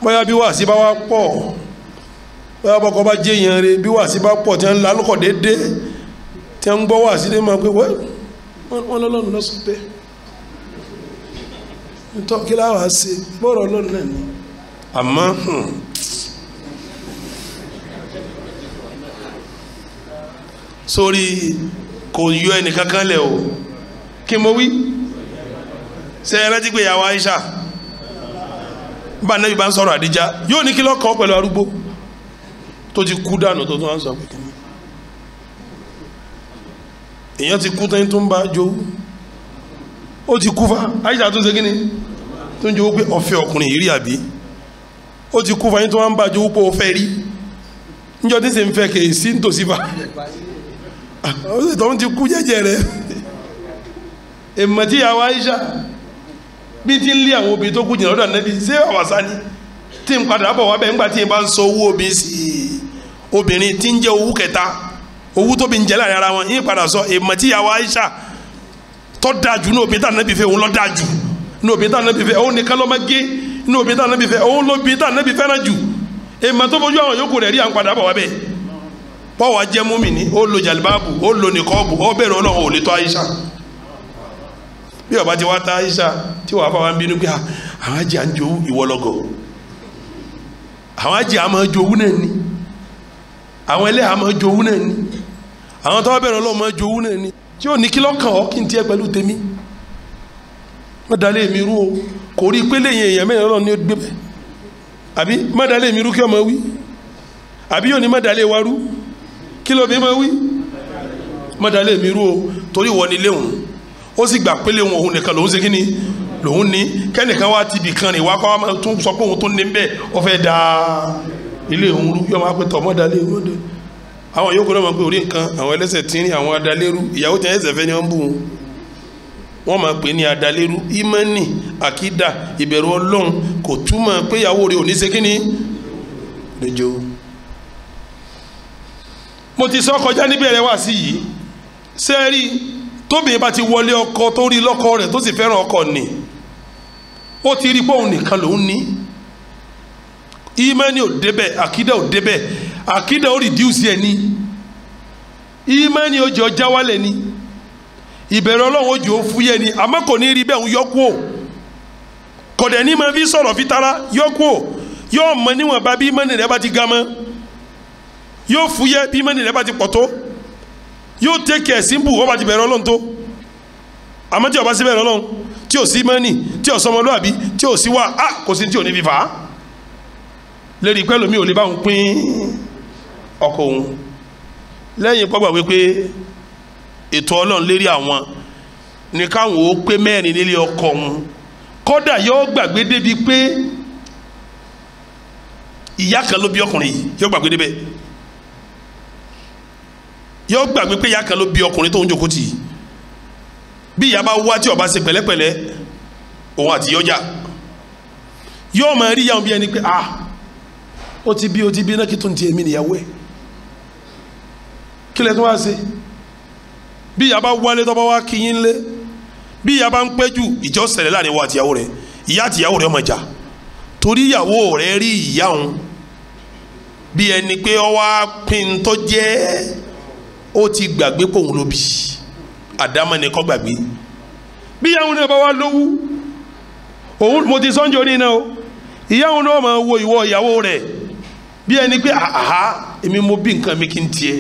bóyá bí wàásí bá wá pọ̀ bóyá bọ́kọ bá jẹ́ yẹn rẹ̀ bí wàásí bá pọ̀ tí wọ́n ń la lọ́kọ̀ déédéé tí wọ́n ń gbọ́ wàásí dé máa pé wọ́n lọ́lọ́run lọ́sọ̀ bẹ́ẹ̀ ntọ́ kí la wàá ṣe bọ́ọ̀rọ̀ ọlọ́run náà ni àmọ́ sórí kò yọ ẹnì kankan lẹ̀ o kí mo wí ṣe ẹ rántí pé ìyàwó Aisha bá anabi bá ń sọ̀rọ̀ Àdíjà yóò ní kí lọ́kàn pẹ̀lú arúgbó tó ti kú dànù tó tún wá ń sọ pé kí ni èèyàn ti kú tán tó ń bá jowú ó ti kú fa Aisha tó ń ṣe kí ni tó ń jowú pé ọ̀fẹ́ ọkùnrin yìí rí àbí ó ti kú fa yín tó wá ń bá jowú pé ó fẹ́ rí níjọ́ tí ń ṣe ń fẹ́ kè sí nítòsí fa ó sì tó ń ti kú jẹ́jẹ́ rẹ̀ èèmọ̀ tí ìyàwó Aisha bí ti ń lé àwọn obìnrin tó kú jìnnà lọ́dọ̀ Ànábì ṣé àwàsá ni tí ń padà bọ̀ wá bẹ́ẹ̀ ńgbà tí ń bá ń sọ owó obìnrin sí obìnrin tí ń jẹ́ owó kẹta owó tó bí ń jẹ́ láàrin ara wọn yín padà sọ èèmọ̀ tí ìyàwó Aisha tó dájú ní obìnrin tí Ànábì fẹ́ òun ló dájú ní obìnrin tí Ànábì fẹ́ òun nìkan ló máa gé ní obìnrin tí Ànábì fẹ́ òun lóbìnrin tí Ànábì fẹ́ràn jù èèmọ̀ tó fojú àwọn yòókù rẹ̀ rí à ń padà bọ̀ wá bẹ́ẹ̀ pọ́wọ́ jẹ́ múmìnì ó lo jàlibáàbù ó lo nìkọ́ọ̀bù ó bẹ̀rẹ̀ Ọlọ́run ò lè tó Aisha bí ọba ti wá ta Aisha tí wàá fà wá ń bínú pé àwọn ajé à ń jowú ìwọlọgọ àwọn ajé à máa jowú náà ni àwọn ẹlẹ́yà máa jowú náà ni àwọn tó wá bẹ̀rẹ̀ Ọlọ́run máa jowú náà ni tí ò ní kí lọ́kàn ọ́ kí n tiẹ̀ pẹ̀lú tèmi má dalẹ̀ mi rú o kò rí pé lẹ́yìn èèyàn mẹ́rin Ọlọ́run ní gbé bẹ́ẹ̀ àbí má dalẹ̀ mi rú kí ọmọ wí àbí yóò ní má dalẹ̀ wa rú kí ló bí ma wí má dalẹ̀ mi rú o torí wọ́n ní léhùn ó sì gbà pé léhùn òun nìkan lòun ṣe kí ni lòun ní kẹ́nìkan wá ti bì kan rìn wá kọ́ wá tún sọ pé òun tó ní bẹ́ẹ̀ ó fẹ́ da ilé òun rú yọ máa pé tọ̀ mọ́ dalẹ̀ òun dé àwọn yòókù náà máa pé orí nǹkan àwọn ẹlẹ́sẹ̀ tínrín àwọn adalérú ìyàwó tẹ̀ ẹ̀sẹ̀ fẹ́ ni wọ́n ń bù wọ́n máa pè ní adalérú ìmánì àkídà ìbẹ̀rù Ọlọ́run kò túmọ̀ pé ìyàwó rẹ̀ ò ní ṣe kí ni lójó mo ti sọ kọjá níbẹ̀rẹ̀ wá sí yìí sẹ́ẹ̀rí tóbìnrin bá ti wọlé ọkọ tó rí lọ́kọ rẹ̀ tó sì fẹ́ràn ọkọ ni ó ti rí pé òun nìkan lòun ní ìmánì ò débẹ̀ àkídà ò débẹ̀ àkídà ó rìdíùsì ẹ̀ ní ìmánì ó jẹ́ ọjà wálẹ̀ ní ìbẹ̀rù Ọlọ́run ó jẹ́ ó fúyẹ́ ní àmọ́ kò ní rí bẹ́ẹ̀ ń yọkú ò kò dẹ̀ ní máa fi sọ̀rọ̀ fi tara yọkú ò yóò mọ níwọ̀n bá bí ìmánì rẹ̀ bá ti ga mọ́ yóò fúyẹ́ bí ìmánì rẹ̀ bá ti pọ̀ tó yóò tẹ́kẹ̀ símbù wọ́n bá ti bẹ̀rẹ̀ Ọlọ́run tó àmọ́ tí ó bá sí bẹ̀rẹ̀ Ọlọ́run tí ò sí mọ́nì tí ò sọmọlúwàbí tí ò sí wá kò sí tí ò ní fi fà á lérí pẹ́ lómi ò lè bá òun pín ọkọ òun lẹ́yìn pọ́gbà wípé ètò Ọlọ́run lérí àwọn ní káwọn ó pé mẹ́rin nílé ọkọ òun kódà yóò gbàgbé débi pé ìyá kan ló bí ọkùnrin yìí yóò gbàgbé débẹ̀ yóò gbàgbé pé ìyá kan ló bí ọkùnrin tó ń jókòó tì í bí ìyá bá wá tí ó bá ṣe pẹ̀lẹ́pẹ̀lẹ́ òun àti yọjà yóò máa rí yàwọn bí ẹni pé ó ti bí náà kí tó ń ti èmi nìyàwó ẹ̀ kí lẹ tó wá ṣe bí ìyá bá wálé tó bá wá kíyín lé bí ìyá bá ń pẹ́ jù ìjọ ṣẹlẹ̀ láàrin wa àtìyàwó rẹ̀ ìyá àtìyàwó rẹ̀ ọmọ ìjà torí ìyàwó rẹ̀ rí ìyá òun bí ẹni pé ó wá pín tó jẹ́ ó ti gbàgbé pé òun ló bí àdámọ́ ni kọ́ gbàgbé bí ìyá òun náà bá wá lówú òun mo ti sọ́njọ́ ní iná o ìyá òun náà máa wo ìwọ ìyàwó rẹ̀ bí ẹni pé èmi mo bí nǹkan mi kí n tiẹ̀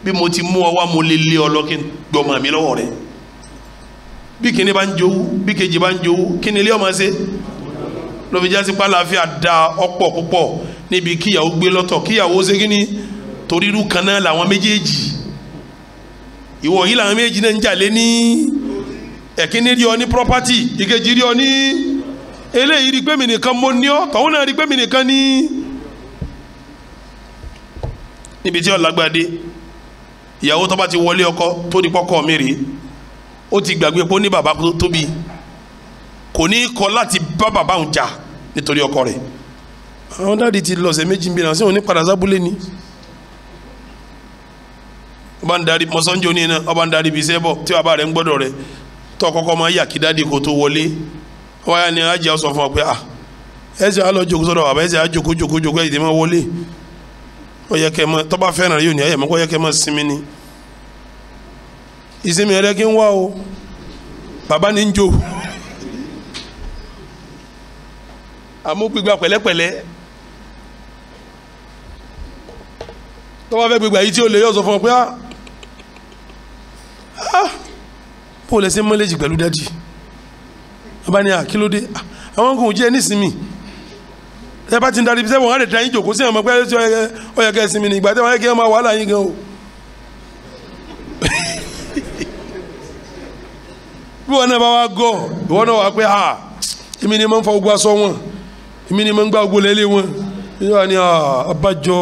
bí mo ti mú ọ wá mo lè lé ọ lọ kí n gbọmọ mi lọ́wọ́ rẹ̀ bí kíní bá ń jowú bí kejì bá ń jowú kí ni ilé ọmọ ṣe lóbi jásí pàlàáfíà da ọ̀pọ̀ púpọ̀ níbi kíyàwó gbé lọ́tọ̀ kíyàwó ṣe kí ni torí irú kan náà làwọn méjèèjì ìwọ yìí làwọn méjèèjì náà ń jà lé ní ẹ̀kíní rí ọ ní property ìkejì rí ọ ní eléyìí rí pé mi nìkan mo ní ọ tọ̀hún náà rí pé mi nìkan ní níbi tí ọ̀làgbàdé ìyàwó tó bá ti wọlé ọkọ tó ní pọ́kọ́ mi rèé ó ti gbàgbé pé ó ní bàbá tó tóbi kò ní kọ láti bá bàbá òun jà nítorí ọkọ rẹ̀ àwọn dáàdi ti lọ́sẹ̀ méjì ń bí náà sí òun ní padà sábúlé ni ọba ń darí mọ́sánjó ní iná ọba ń darí ibi iṣẹ́ bọ̀ tí bàbá rẹ̀ ń gbọ́dọ̀ rẹ̀ tó kọ́kọ́ máa yà kí dáàdi kò tó wọlé wáyà ni ajá sọ fún ọ pé ẹsẹ̀ á lọ jókòó sọ́dọ̀ bàbá ẹsẹ̀ á jókòó ẹ̀yìn tí máa wọlé ó yẹ kẹ́ mọ́ tọ́ba fẹ́ràn rẹ̀ yóò ní ẹ̀yẹ̀ mọ́ kó yẹ kẹ́ mọ́ sinmi ni ìsinmi rẹ̀ kí ń wá o bàbá ní ń jó àmọ́ gbígbà pẹ̀lẹ́pẹ̀lẹ́ tó bá fẹ́ gbígbà yìí tí ó lè yọ sọ fún ọ pé bó lẹ ṣe mọ́lẹ́jì pẹ̀lú dádì ọba ní àkílódé àwọn kò jẹ́ nísìmí ẹ bá ti ń darí bí sẹ́wọ̀n á lè da yín jòkó sí àwọn ọmọ pẹ́ ọ yẹ kẹ́ sinmi ní ìgbà tí wọ́n yẹ kí wọ́n máa wàhálà yín gan o bí wọn náà bá wá gọ ìwọ náà wà pé èmi ni mo ń fa ogun aṣọ wọn èmi ni mo ń gbá ogun lẹ́lẹ́ wọn yóò wá ní abájọ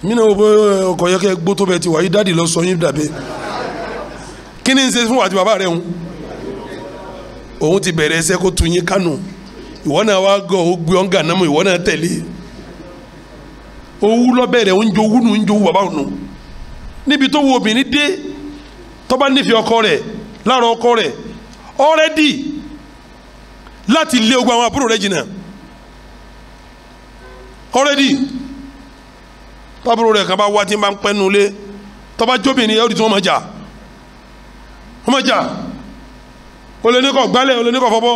èmi náà wò pé ọkọ̀ yẹ kẹ́ gbó tó bẹ ti wà yí dáàdì lọ sọ yín dàbẹ́ kí ni ń ṣe fún wa àti bàbá rẹ ń òun ti bẹ̀rẹ̀ ẹsẹ̀ kó tu yín kánò ìwọ náà wá gọ ó gbé ọ̀ǹgà náà mọ̀ ìwọ náà tẹ̀lé owú lọ́bẹ̀rẹ̀ ń jo owú nù ń jo owú bàbá òun níbi tó wo obìnrin dé tó bá nífẹ̀ẹ́ ọkọ rẹ̀ lára ọkọ rẹ̀ ọ̀rẹ́dì láti lé ogun àwọn àbúrò rẹ̀ jìnnà ọ̀rẹ́dì tábúrò rẹ̀ kan bá wá tí ń bá ń pẹ́ nulẹ̀ tó bá jóbìnrin yẹn ó di tí wọ́n máa jà o lè ní kọ́ gbálẹ̀ o lè ní kọ́ fọ́bọ́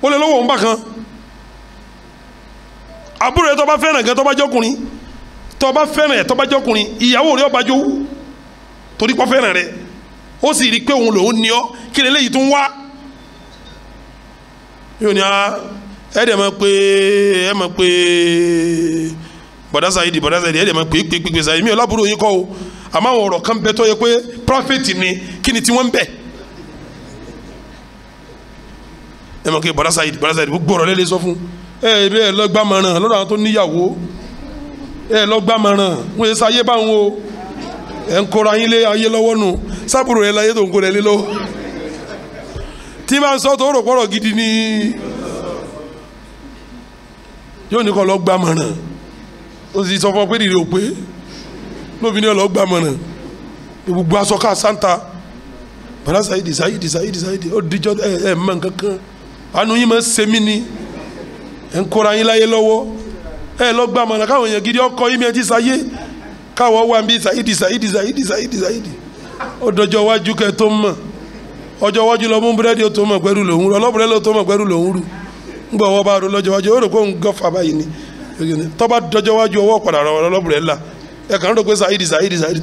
o lè lọ́wọ́ òun bá kan àbúrò rẹ̀ tó bá fẹ́ràn gan tó bá jọkùnrin tó bá fẹ́ràn ẹ̀ tó bá jọkùnrin ìyàwó rẹ̀ ó bá jowú torí pọ́ fẹ́ràn rẹ̀ ó sì rí i pé òun lòun ní ọ kí lélẹ́yìí tó ń wá yóò ní ẹ dẹ̀ mọ̀ pé bọ̀dá Saidi ẹ dẹ̀ mọ̀ pé Saidi mi ò lábúrò yín kọ́ o àmọ́ àwọn ọ̀rọ̀ kan bẹ tó yẹ pé prọfẹ̀tì ni kí ni tí wọ́n ń bẹ̀ ẹ mọ̀ pé bọ̀dá Saidi gbogbo ọ̀rọ̀ lẹ́lẹ́ sọ fún ẹ lọ́gbàmọ̀ràn lọ́dọ̀ àwọn tó níyàwó ẹ lọ́gbàmọ̀ràn wọ́n yẹ sáyé báwọn o ẹ ń kóra yín lé ayé lọ́wọ́ nù sábúrò rẹ láyé tó ń kóra ẹ lé lọ́wọ́ tí máa ń sọ tó rò pọ̀rọ̀ gidi ni yóò ní kọ́ lọ́gbàmọ̀ràn ó sì sọ fún ọ pé rírì ò pé lóbi ní ọlọ́gbàmọ̀ràn gbogbo aṣọ ká santa bàdá Saidi ó dijọ́ ẹ mọ̀ nǹkankan àánú yín máa ń ṣe mí ni ẹ ń kóra yín láyé lọ́wọ́ ẹ lọ́gbàmọ̀ràn káwọn èèyàn gidi ọkọ yín mi ẹ ti sáyé káwọ́ wà ń bí Saidi ó dọjọ́ wájú kẹ tó mọ̀ ọjọ́ wájú lọ mú búrẹ́dì ó tó mọ̀ pẹ́rù lòún rú ọlọ́bùrẹ́ ló tó mọ̀ pẹ́rù lòún rú ńgbà ọwọ́ bá rú lọ́jọ́ wájú ó rò pé òun gọ́fà báyìí ni tọ́ba dọjọ́ wájú ọwọ́ padà rọ ọlọ́bùrẹ́ ńlá ẹ kàn ń rò pé Saidi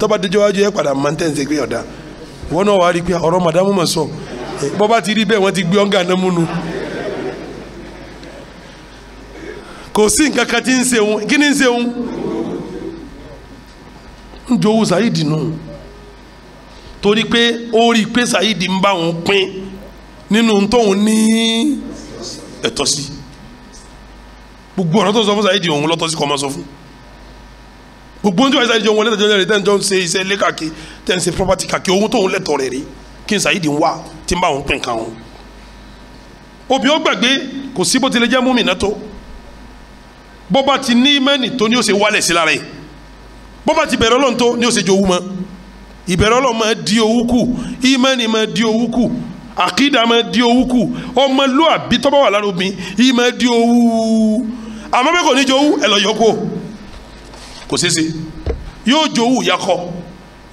tọ́ba dọjọ́ wájú ẹ padà máa ń tẹ̀sẹ̀ pé ọ̀dà wọn náà wàá rí i pé ọ̀rọ̀ màdámù mọ̀ sọ bọ́ bá ti rí bẹ́ẹ̀ wọ́n ti gbé ọ̀ǹgà náà múnu kò sí nǹkan kan tí ń ṣe òun kí ni ń ṣe òun ń jowó Saidi nù torí pé ó rí i pé Saidi ń bá òun pín nínú tóun ní ẹ̀tọ́ sí gbogbo ọ̀rọ̀ tó sọ fún Saidi òun lọ́tọ́ sí kọ́ máa sọ fún gbogbo ohun tí wọ́n Saidi jọ wọn lẹ́tọ̀ọ́ rẹ̀ tẹ́ ń jọ ń ṣe iṣẹ́ ilé kàkí tẹ́ ń ṣe property kàkí ohun tóun lẹ́tọ̀ọ́ rẹ̀ rí kí n Saidi ń wá tí ń bá òun pín kan òun òbí ó gbàgbé kò sí bó tilẹ̀ jẹ́ múmìnà tó bó bá ti ní mẹ́nì tó ní ó ṣe wálẹ̀ sí lára yìí bó bá ti bẹ̀rẹ̀ Ọlọ́run tó ní ó ṣe jowú mọ́ ìbẹ̀rẹ̀ Ọlọ́run máa di owú kù ìmánì máa di owú kù àkídà máa di owú kù ọmọlúwàbí tó bá wà lára obìnrin yìí máa di owú àmọ́ bẹ́ẹ̀ kò ní jowú ẹ lọ yọ kó kò ṣeéṣe yóò jowú yakọ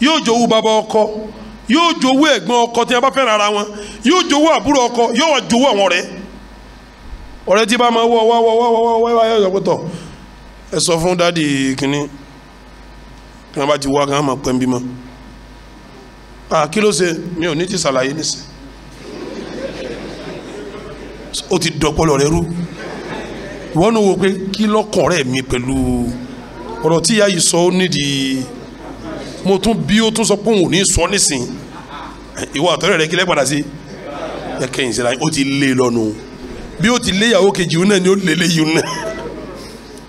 yóò jowú bàbá ọkọ yóò jowú ẹ̀gbọ́n ọkọ tí wọ́n bá fẹ́ràn ara wọn yóò jowú àbúrò ọkọ yóò wá jowú àwọn ọ̀rẹ́ tí bá máa wọ́ yọ pẹ́tọ̀ ẹ sọ fún dáàdì kínní kí wọ́n bá ti wá kí wọ́n máa pẹ́ ń bímọ kí ló ṣe mi ò ní ti ṣàlàyé nísìn ó ti dọ̀pọ̀lọ̀ rẹ rú wọ́n ní wo pé kí lọ́kàn rẹ̀ mi pẹ̀lú ọ̀rọ̀ tí ìyá yìí sọ ó nídìí mo tún bí ó tún sọ pé òun ò ní sọ nísìn ìwọ àtọ́rẹ́ rẹ kí lẹ́ padà sí ẹ kẹ́yìn sí láyé ó ti lé lọ́nu bí ó ti lé ìyàwó kejì náà ni ó lé lé yìí náà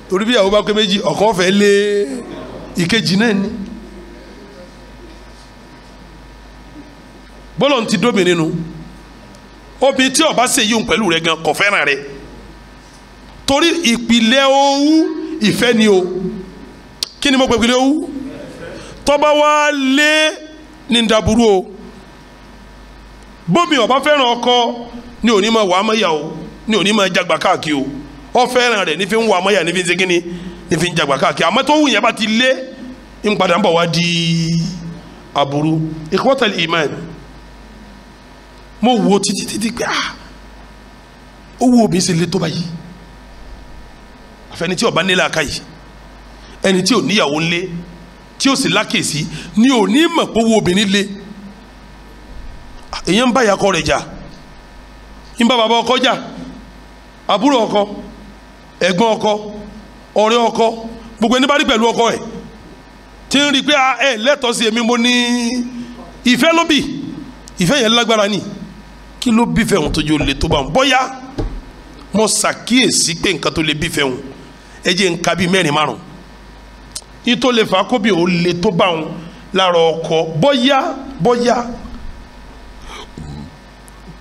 torí bí ìyàwó bá pé méjì ọ̀kan fẹ́ lé ìkejì náà ni bọ́lọ̀ ti dóbìnrin nu obìnrin tí ó bá ṣe yíun pẹ̀lú rẹ gan kò fẹ́ràn rẹ torí ìpìlẹ̀ owú ìfẹ́ ni o kí ni mo pè ìpìlẹ̀ owú tọ́ba wá lé ní dàbúrú o bóbi ó bá fẹ́ràn ọkọ ní òní máa wà á mọ́yà o ní òní máa jagbà káàkiri o ó fẹ́ràn rẹ̀ ní fi ń wà á mọ́yà ní fi ń ṣe kíni ní fi ń jagbà káàkiri àmọ́ tó wù yẹn bá ti lé ń padà ń bọ̀ wá di aburú ikhwatal iman mo wo títí pé owó mi ṣe lé tó báyìí àfẹni tí ó bá nílẹ̀ àkàyè ẹni tí ò níyàwó ńlé tí ó sì lákèsí ni ò ní mọ̀ pé owó obìnrin lé èyàn ń bá ìyàkọ rẹ̀ jà ń bá bàbá ọkọ jà àbúrò ọkọ ẹ̀gbọ́n ọkọ ọ̀rẹ́ ọkọ gbogbo ẹni bá rí pẹ̀lú ọkọ ẹ̀ tí ń rí pé ẹ lẹ́tọ̀ọ́ sí èmi mo ní ìfẹ́ ló bì ìfẹ́ yẹn lágbára ni kí ló bí fẹ́ wọn tó jẹ́ olè tó bá wọn bóyá mo ṣàkíyèsí pé nǹkan tó lè bí fẹ́ wọn ẹ jẹ́ nǹkan bíi mẹ́rin márùn yìí tó lè fà kóbi ò lè tó bá wọn lára ọkọ bóyá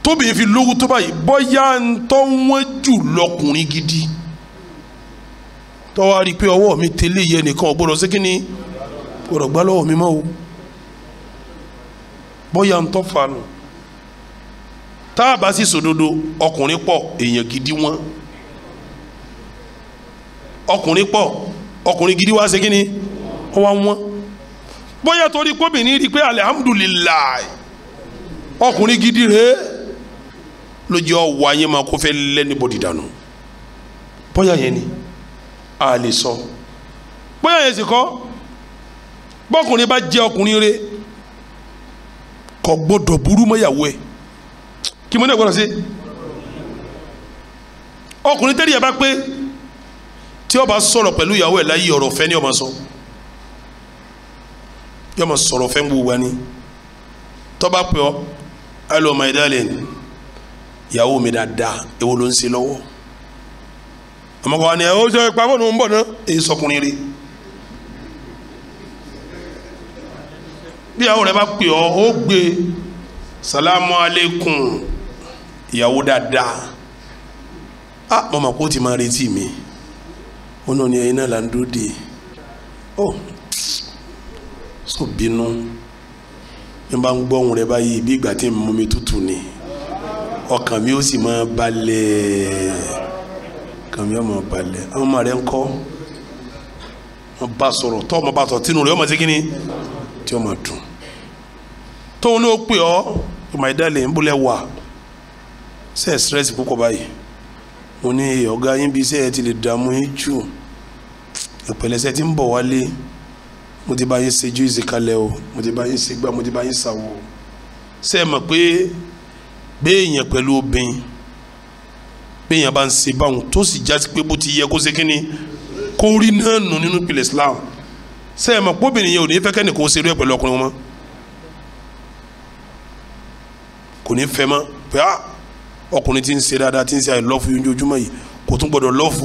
tóbi fi lówó tó báyìí bóyá ń tọ́ wọ́n jù lọkùnrin gidi tọ́wọ́ rí i pé ọwọ́ mi tẹ́lẹ̀ yẹ nìkan ọ̀gbọ́dọ̀ sí kínní gbọ́dọ̀ gbá lọ́wọ́ mi mọ́ o bóyá ń tọ́ fanu tá a bá sì sòdodo ọkùnrin pọ̀ èèyàn gidi wọn ọkùnrin pọ̀ ọkùnrin gidi wá sí kínní wọn bóyá torí kóbìnrin rí i pé alihamudulilayi ọkùnrin gidi rèé lójú ọwọ́ ayé máa kó fẹ́ lẹ́nibọ̀dì dànù bóyá yẹn ni a lè sọ bóyá yẹn sì kọ́ bọ́kùnrin bá jẹ́ ọkùnrin rẹ̀ kò gbọ́dọ̀ burú mọ́yàwó ẹ̀ kí mo ní ẹ̀gbọ́dọ̀ sí ọkùnrin tẹ́lẹ̀ yẹn bá pé tí ó bá sọ̀rọ̀ pẹ̀lú ìyàwó ẹ̀ láyé ọ̀rọ̀ fẹ́ ni ó máa sọ yóò máa sọ̀rọ̀ fẹ́ gbogbo wa ni tó bá pè ọ́ hello my darling ìyàwó mi dáadáa èwo ló ń ṣe lọ́wọ́ ọmọkùnrin wa ni ẹ ó sọ ìpamọ́ ní ń bọ̀ náà èyí sọkùnrin rí bí ìyàwó rẹ bá pè ọ́ ó gbé salamu aleykum ìyàwó dáadáa mo mọ̀ kó ti máa retí mi ó náà ní ẹyin náà là ń dúró de so bínú mi bá ń gbọ́ ohùn rẹ báyìí bí ìgbà tí mo mi tútù ni ọkàn mi ó sì máa balẹ̀ ọkàn mi ó máa balẹ̀ àwọn ọmọ rẹ ń kọ́ wọn bá sọ̀rọ̀ tọ́ ọmọ bá sọ̀rọ̀ tínú rẹ ọmọ sí kínní tí ó máa dùn tóun ní ó pè ọ́ my darling ń bólẹ̀ wà ṣe stress púpọ̀ báyìí mo ní ọ̀gá yín bí iṣẹ́ ẹ ti lè dààmú yín jù ìpẹ̀lẹ́sẹ̀ tí ń bọ̀ wálé mo ti bá yín ṣe ju ìsìkalẹ̀ o mo ti bá yín ṣe gbá mo ti bá yín ṣàwò ṣe é mọ̀ pé béèyàn pẹ̀lú obìnrin béèyàn bá ń ṣe báwọn tó sì já sí pé bó ti yẹ kó ṣe kínní kó rí náà nù nínú ìpìlẹ̀ Islam ṣe é mọ̀ pé obìnrin yẹn ò ní fẹ́ kẹ́ni kó ṣe rí ẹ̀ pẹ̀lú ọkùnrin wọn kò ní fẹ́ mọ́ pé ọkùnrin tí ń ṣe dáadáa tí ń ṣe I love you ojoojúmọ́ yìí kò tún gbọdọ̀ love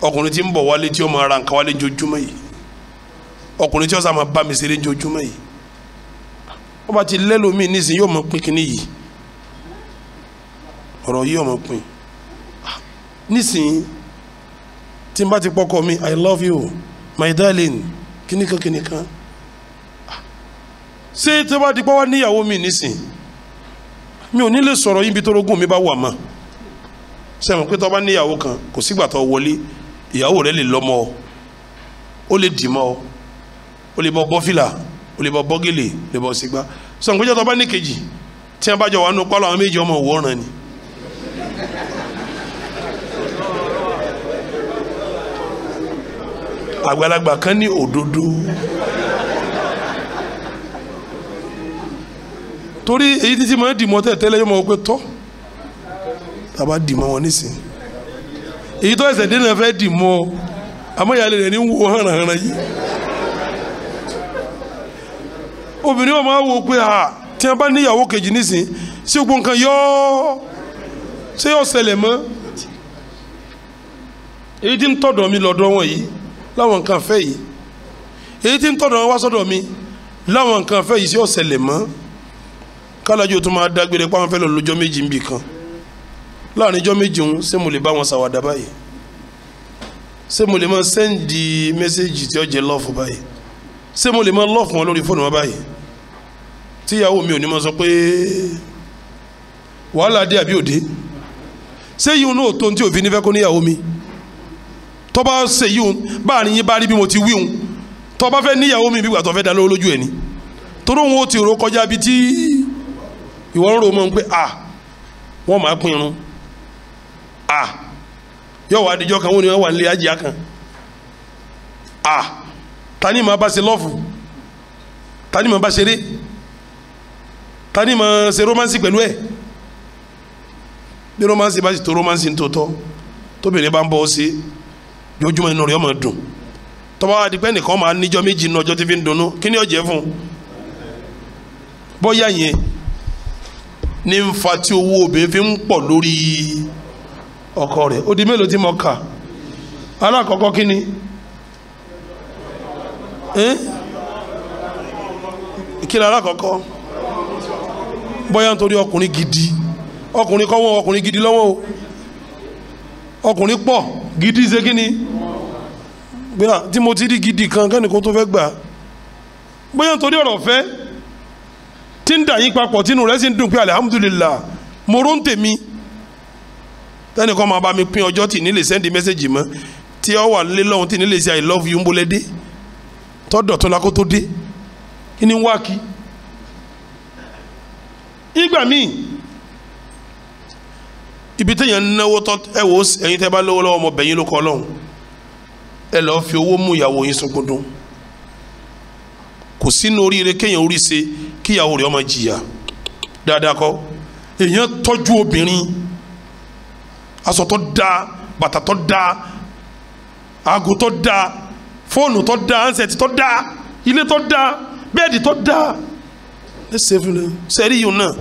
ọkùnrin tí ń bọ̀ wálé tí ó máa ra nǹkan wálé ojoojúmọ́ yìí ọkùnrin tí ó sá máa bá mi ṣeré ojoojúmọ́ yìí wọ́n bá ti lẹ́lòmíì nísìnyí yóò máa pín kínní yìí ọ̀rọ̀ yìí yóò máa pín nísìnyí tí n bá ti pọkọ mi I love you my darling kíníkan ṣé tí wọ́n bá ti pọ́ wá níyàwó mi nísìnyí mi ò ní lè sọ̀rọ̀ yín bí tó rogún mi bá wà mọ́ sẹ́wọ̀n pé tó bá níyàwó kan kò sígbà tó wọlé ìyàwó rẹ̀ lè lọ́mọ ọ ó lè dì mọ́ ọ ó lè bọ́ bọ́fìlà ó lè bọ́ bọ́gìlì lè bọ́ sígbà sọ̀rọ̀ pé tó bá ní kejì tí wọ́n bá jọ wà nù pálọ̀ àwọn méjì ọmọ òwòrán ni. àgbàlagbà kan ní òdodo torí èyí títí máa ń dì mọ́ tẹ́lẹ̀ yóò máa wọ pé tọ́ tàbá dì mọ́ wọn nísìnyí èyí tó ẹsẹ̀ dénà fẹ́ dì mọ́ àmọ́yàlẹ̀ rẹ̀ ní wo hànàhànà yìí obìnrin wọn máa wo pé tí wọn bá níyàwó kejì nísìnyí sí gbogbo nǹkan ṣé yóò ṣẹlẹ̀ mọ́ èyí tí ń tọ̀dọ̀ mi lọ́dọ̀ wọn yìí láwọn nǹkan fẹ́ yìí èyí tí ń tọ̀dọ̀ wọn wá sọ́dọ̀ mi láwọn nǹkan fẹ́ yìí sí yóò ṣẹlẹ̀ mọ́ kálájú tó máa dágbére pàwọn fẹ́ lọ lọ́jọ́ méjì ń bì kan láàrin ijọ́ méjì ń ṣé mo lè bá wọn ṣàwàdà báyìí ṣé mo lè máa sẹ́ndì mẹ́sẹ́jì tí ó jẹ́ lọ́ọ̀fù báyìí ṣé mo lè máa lọ́ọ̀fù wọn lórí fóònù wọn báyìí tíyàwó mi ò ní máa sọ pé wàhálà dé àbí òde ṣé yìí náà tó ní tí òfin nífẹ̀ẹ́ kó níyàwó mi tó bá ṣe yìí báàrin yín bá rí bí mo ti wí hun tó bá fẹ́ níyàwó mi bí gbà tó fẹ́ dá lọ́wọ́ lójú ẹ̀ ni torí òun ó ti rò kọjá bí tí ìwọ ń rò mọ́ pé wọ́n máa pín irun yóò wá adijọ́ kan wọ́n ní wọ́n wà nílé ajá kan tani máa bá ṣe lọ́ọ̀fù tani máa bá ṣeré tani máa ṣe romansi pẹ̀lú ẹ̀ bí romansi bá sì tó romansi ní tòótọ́ tóbìnrin bá ń bọ́ ọ sí jojúmọ́ inú rẹ̀ ọmọ dùn tọ́ba wa di pé nìkan máa níjọ́ méjì ní ọjọ́ tí fi ń dunnú kí ni ó jẹ́ fún bóyá yẹn ní ń fa tí owó obìnrin fi ń pọ̀ lórí ọkọ rẹ̀ ó di mélòó tí mo kà alákọ̀ọ́kọ́ kí ni kí ni alákọ̀ọ́kọ́ bóyá nítorí ọkùnrin gidi ọkùnrin kọ́ wọ́n ọkùnrin gidi lọ́wọ́ o ọkùnrin pọ̀ gidi ṣe kí ni bóyá tí mo ti rí gidi kan kẹ́nìkan tó fẹ́ gbà bóyá nítorí ọ̀rọ̀ fẹ́ tí ń dà yín papọ̀ tínú rẹ̀ sì ń dùn pé alihamudulilayi mo rò ń tèmi tẹ́nìkan máa bá mi pín ọjọ́ tí nílé sẹ́ndì mẹ́sẹ̀gì mọ́ tí ọ wà lé lọ́hùn tí nílé sí I love you ń bolẹ́ dé tọ́dọ̀ tó la kó tó dé kí ni ń wá kí. ìgbà míì ibi téèyàn ń náwó tọ́ ẹ wò ẹ̀yin tẹ́ bá lówó lọ́wọ́ ọmọ bẹ̀yìn ló kọ́ lọ́hùn ẹ lọ́ọ́ fi owó mú ìyàwó yín sunkún dùn kò sínú oríire kéèyàn orí ṣe kíyàwó rẹ̀ ọmọ jìyà dáadáa kọ́ èèyàn tọ́jú obìnrin aṣọ tó dáa bàtà tó dáa aago tó dáa fóònù tó dáa ansẹ̀tì tó dáa ilé tó dáa bẹ́ẹ̀dì tó dáa ẹ ṣe fún un sẹ́rí yìí náà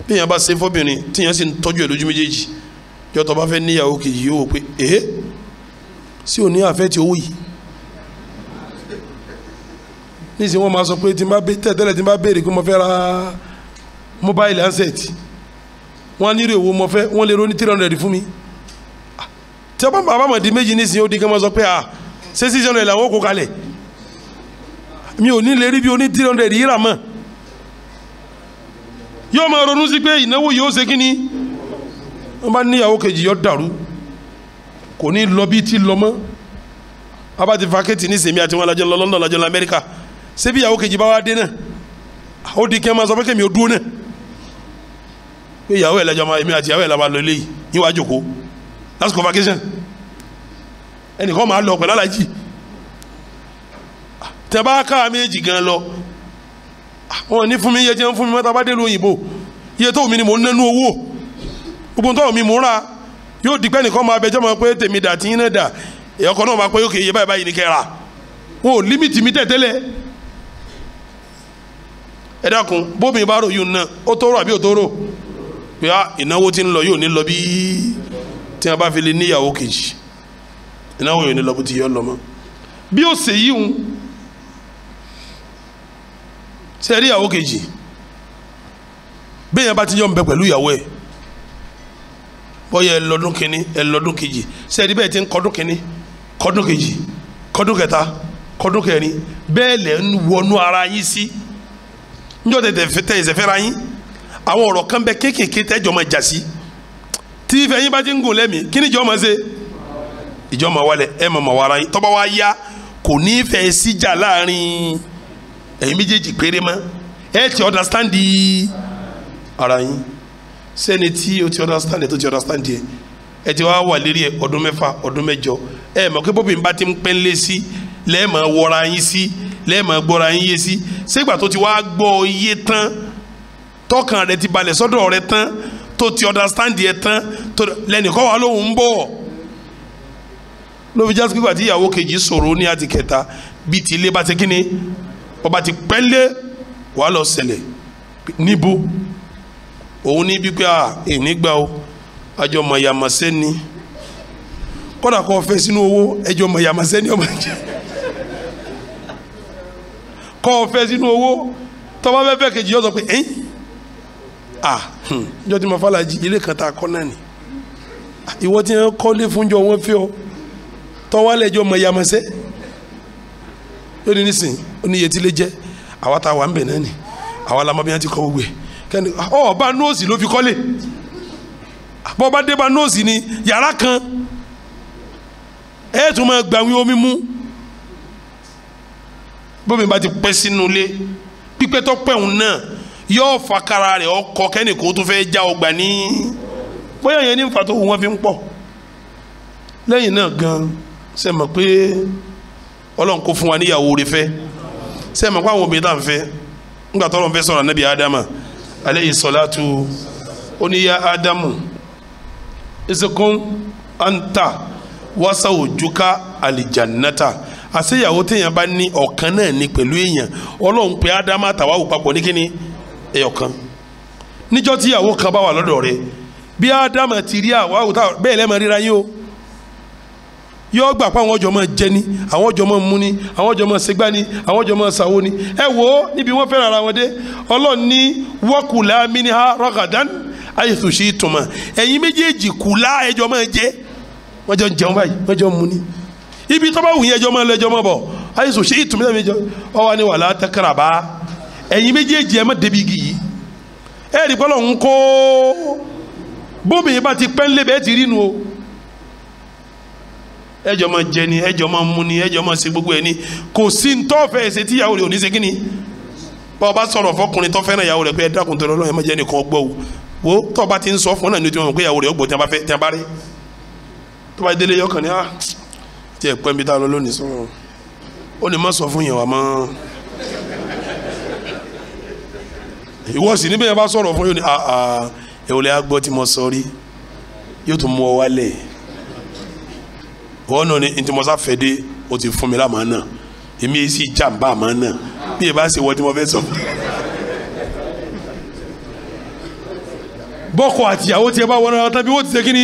bí èèyàn bá ṣe fọ́bìnrin tí èèyàn sì ń tọ́jú ẹ̀ lójú méjèèjì yọtọ̀ bá fẹ́ níyàwó kejì yóò wò pé sí ò ní àfẹ́ tí owó yìí nísìnyí wọ́n máa sọ pé tẹ́lẹ̀ tí n bá béèrè pé mo fẹ́ ra mobile handset wọ́n á ní ìrèwò mo fẹ́ wọ́n lè ro ní 300 fún mi tí a bá bàbá di méjì nísìnyí ó di kí wọ́n sọ pé ṣé 600 làwọn kó kalẹ̀ mi ò ní lè rí bí o ní 300 yìí rà mọ́ yóò máa ronú sí pé ìnáwó yìí ó ṣe kí ni wọ́n bá níyàwó kejì yọ dàrú kò ní lọ bí ti lọ mọ́ abá ti fa kéètì ní sèmi àti wọn lajọ lọ London lajọ lọ Amẹ́ríkà ṣebí ìyàwó kejì bá wá dé náà ó di kí ẹ máa sọ pé kèmi ò dúró náà pé ìyàwó ẹ̀ lẹ́jọ́ máa èmi àti ìyàwó ẹ̀ la máa lọ eléyìí yín wá jókòó lásìkò vacation ẹnìkan máa lọ pẹ̀lú alájì tẹ bá ká méjì gan lọ wọn ní fún mi iye jẹ́ ń fún mi mọ́ta bá dé lu òyìnbó iye tó mi ni mò ń nánú owó gbogbo tó mi mò ń ra yóò di pé ẹnìkan máa bẹjọ́ mọ́ pé tèmi dà tí yín náà dà ọkọ̀ náà máa pé yóò kéye báyìí ní kẹ́ra wọn ò límìtì mi tẹ̀tẹ́lẹ̀ ẹ dákun bómi bá rò yìí náà ó tó rò àbí ó tó rò pé ìnáwó tí ń lọ yóò ní lọ bí tí wọn bá fi lè níyàwó kejì ìnáwó yóò ní lọ bó ti yọ lọ mọ bí ó ṣe yí hun ṣe rí ìyàwó kejì bẹ́ẹ̀ yẹn bá ti yọ ń bẹ pẹ̀lú ìyàwó ẹ̀ bọ́yá ẹ lọ́dún kínní ẹ lọ́dún kejì ṣe rí bẹ́ẹ̀ ti ń kọ́dún kínní kọ́dún kejì kọ́dún kẹta kọ́dún kẹrin bẹ́ẹ̀ lẹ̀ ń wọnú ara yín sí njọ́ tẹ̀ ẹ̀sẹ̀ fẹ́ra yín àwọn ọ̀rọ̀ kan bẹ kéékèèké tẹ́jọ́ máa jà sí tí ìfẹ́ yín bá ti ń gùn lẹ́mìí kí ni ìjọ máa ṣe ìjọ máa wálẹ̀ ẹ̀ máa wá ara yín tọ́ba wá yá kò ní fẹ́ síjà láàrin ẹ̀yin méjèèjì péré mọ́ ẹ̀ ti understand ara yín sẹ́ni tí o ti understand ẹ̀ tó ti understand ẹ̀ ẹ̀ ti wá wà lérí ẹ̀ ọdún mẹ́fà ọdún mẹ́jọ ẹ̀ mọ̀ pé bóbi bá ti ń pẹ́ lé sí lẹ́ẹ̀mọ̀ wọra yín sí lẹ́ẹ̀mọ̀ gbọ́ra yín yé sí ṣégbà tó ti wá gbọ́ iye tán tọkàn rẹ ti balẹ̀ sọ́dọ̀ rẹ tán tó ti understand yẹ tán tó lẹ́nìkan wà lóhùn ń bọ̀ ló fi jásí pípa tí ìyàwó kejì sọ̀rọ̀ ní àti kẹta bí ti ilé bá ti kíni ọba ti pẹ́lẹ́ wàá lọ ṣẹlẹ̀ níbo òun ní bí pé ìnígbà o àjọ mọ̀yàmọ̀sẹ́ ni kódà kó fẹ́ sínú owó ẹjọ́ mọ̀yàmọ̀sẹ́ ni ọmọ jẹ kó fẹ́ sínú owó tọ́ba fẹ́ fẹ́ kejì yọ sọ pé jọ tí mo fà lájí ilé kan tá a kọ́ náà ni ìwọ tí wọn kọ́lé fúnjọ wọn fi ọ tọ́wálẹ̀jọ mọ̀yàmọ̀sẹ́ yóò ní nísìn oníye tí lè jẹ́ àwa tá a wà ń bẹ̀ náà ni àwa la mọ̀ bí wọ́n ti kọ́ gbogbo ẹ̀ kẹ́ni bá nóòsì ló fi kọ́lé bọ́ bá dé bá nóòsì ni yàrá kan ẹ̀ tún máa gbàwé omi mú bómi bá ti pẹ́ sínú ilé pípẹ́ tó pẹ́ òun náà yóò fakara rẹ̀ ọkọ kẹ́ni kó tó fẹ́ já ọgbà ní bóyá yẹn ní nfa tó wù wọ́n fi ń pọ̀ lẹ́yìn náà gan ṣe mọ̀ pé Ọlọ́run kó fún wa níyàwó rẹ̀ fẹ́ ṣe mọ̀ pé àwọn obìnrin tá à ń fẹ́ nígbà tó Ọlọ́run fẹ́ sọ̀rọ̀ Ànábì Ádámà alayhi salatu oníyà Ádámù isikun anta wasa ojuka alijannata àṣeyàwó téèyàn bá ní ọ̀kan náà ní pẹ̀lú èèyàn Ọlọ́run pé Ádámà àtàwáwò papọ̀ ní kíni ẹ̀yọ̀kan níjọ́ tí ìyàwó kan bá wà lọ́dọ̀ rẹ̀ bí Ádámà ti rí àwáwò bẹ́ẹ̀ lẹ́mọ̀ ríra yín o yóò gbà pé àwọn ọjọ́ máa jẹ ni àwọn ọjọ́ máa mú ni àwọn ọjọ́ máa ṣègbà ni àwọn ọjọ́ máa ṣàwó ni ẹ wò ó níbi wọ́n fẹ́ràn ara wọn dé Ọlọ́run ní wakula minha ragadan ayetò ṣe ìtumọ̀ ẹ̀yin méjèèjì kùlá ẹjọ́ máa jẹ wọ́n jọ ń jẹun báyìí wọ́n jọ ń mu ni ibi tó bá wù yín ẹjọ́ máa lọ ẹjọ́ máa bọ̀ ayetò ṣe ìtumọ̀ ẹ̀mí ọwọ́ ni wala takraba ẹ̀yin méjèèjì ẹ̀ má débi igi yìí ẹ̀ẹ́dì pọ́lọ́ ń kó bómi yìí bá ti pẹ́ ńlẹ̀ bẹ́ẹ̀ ti rí nu o ẹjọ́ máa jẹ ni ẹjọ́ máa mu ni ẹjọ́ máa ṣe gbogbo ẹ̀ ni kò sí ntọ́fẹ́ ẹ̀sẹ̀ tí ìyàwó rẹ̀ ò ní ṣe kíni bá ọba sọ̀rọ̀ fọkùnrin tó fẹ́ràn ìyàwó rẹ̀ pé ẹ dákun tó lọ́ọ́ ẹ má jẹ́ nìkan gbọ́ o wo tó bá ti ń sọ fún náà ní ojú wọn pé ìyàwó rẹ̀ ọgbọ̀n tí a bá rí tó bá délé yọkàn ní tí ẹ pẹ́ mi tá a lọ lónìí sọ̀rọ̀ ó ní má sọ fún yẹn wà mọ́ ìwọ sì níbẹ̀ yẹn bá sọ̀rọ̀ fún yóò ní ìwọlẹ̀ agbọ́ tí mo sọ rí yóò tún mú ọ wálẹ̀ wọ́n náà ní ntìmọ́sá fẹ́ dé o ti fún mi lámàá náà èmi yìí sì jàǹbá àmàá náà bí ẹ bá ṣe wọ́n tí mo fẹ́ sọ. bọ́kọ àtìyàwó tí ẹ bá wọ́n náà tán bí wọ́n ti ṣe kí ni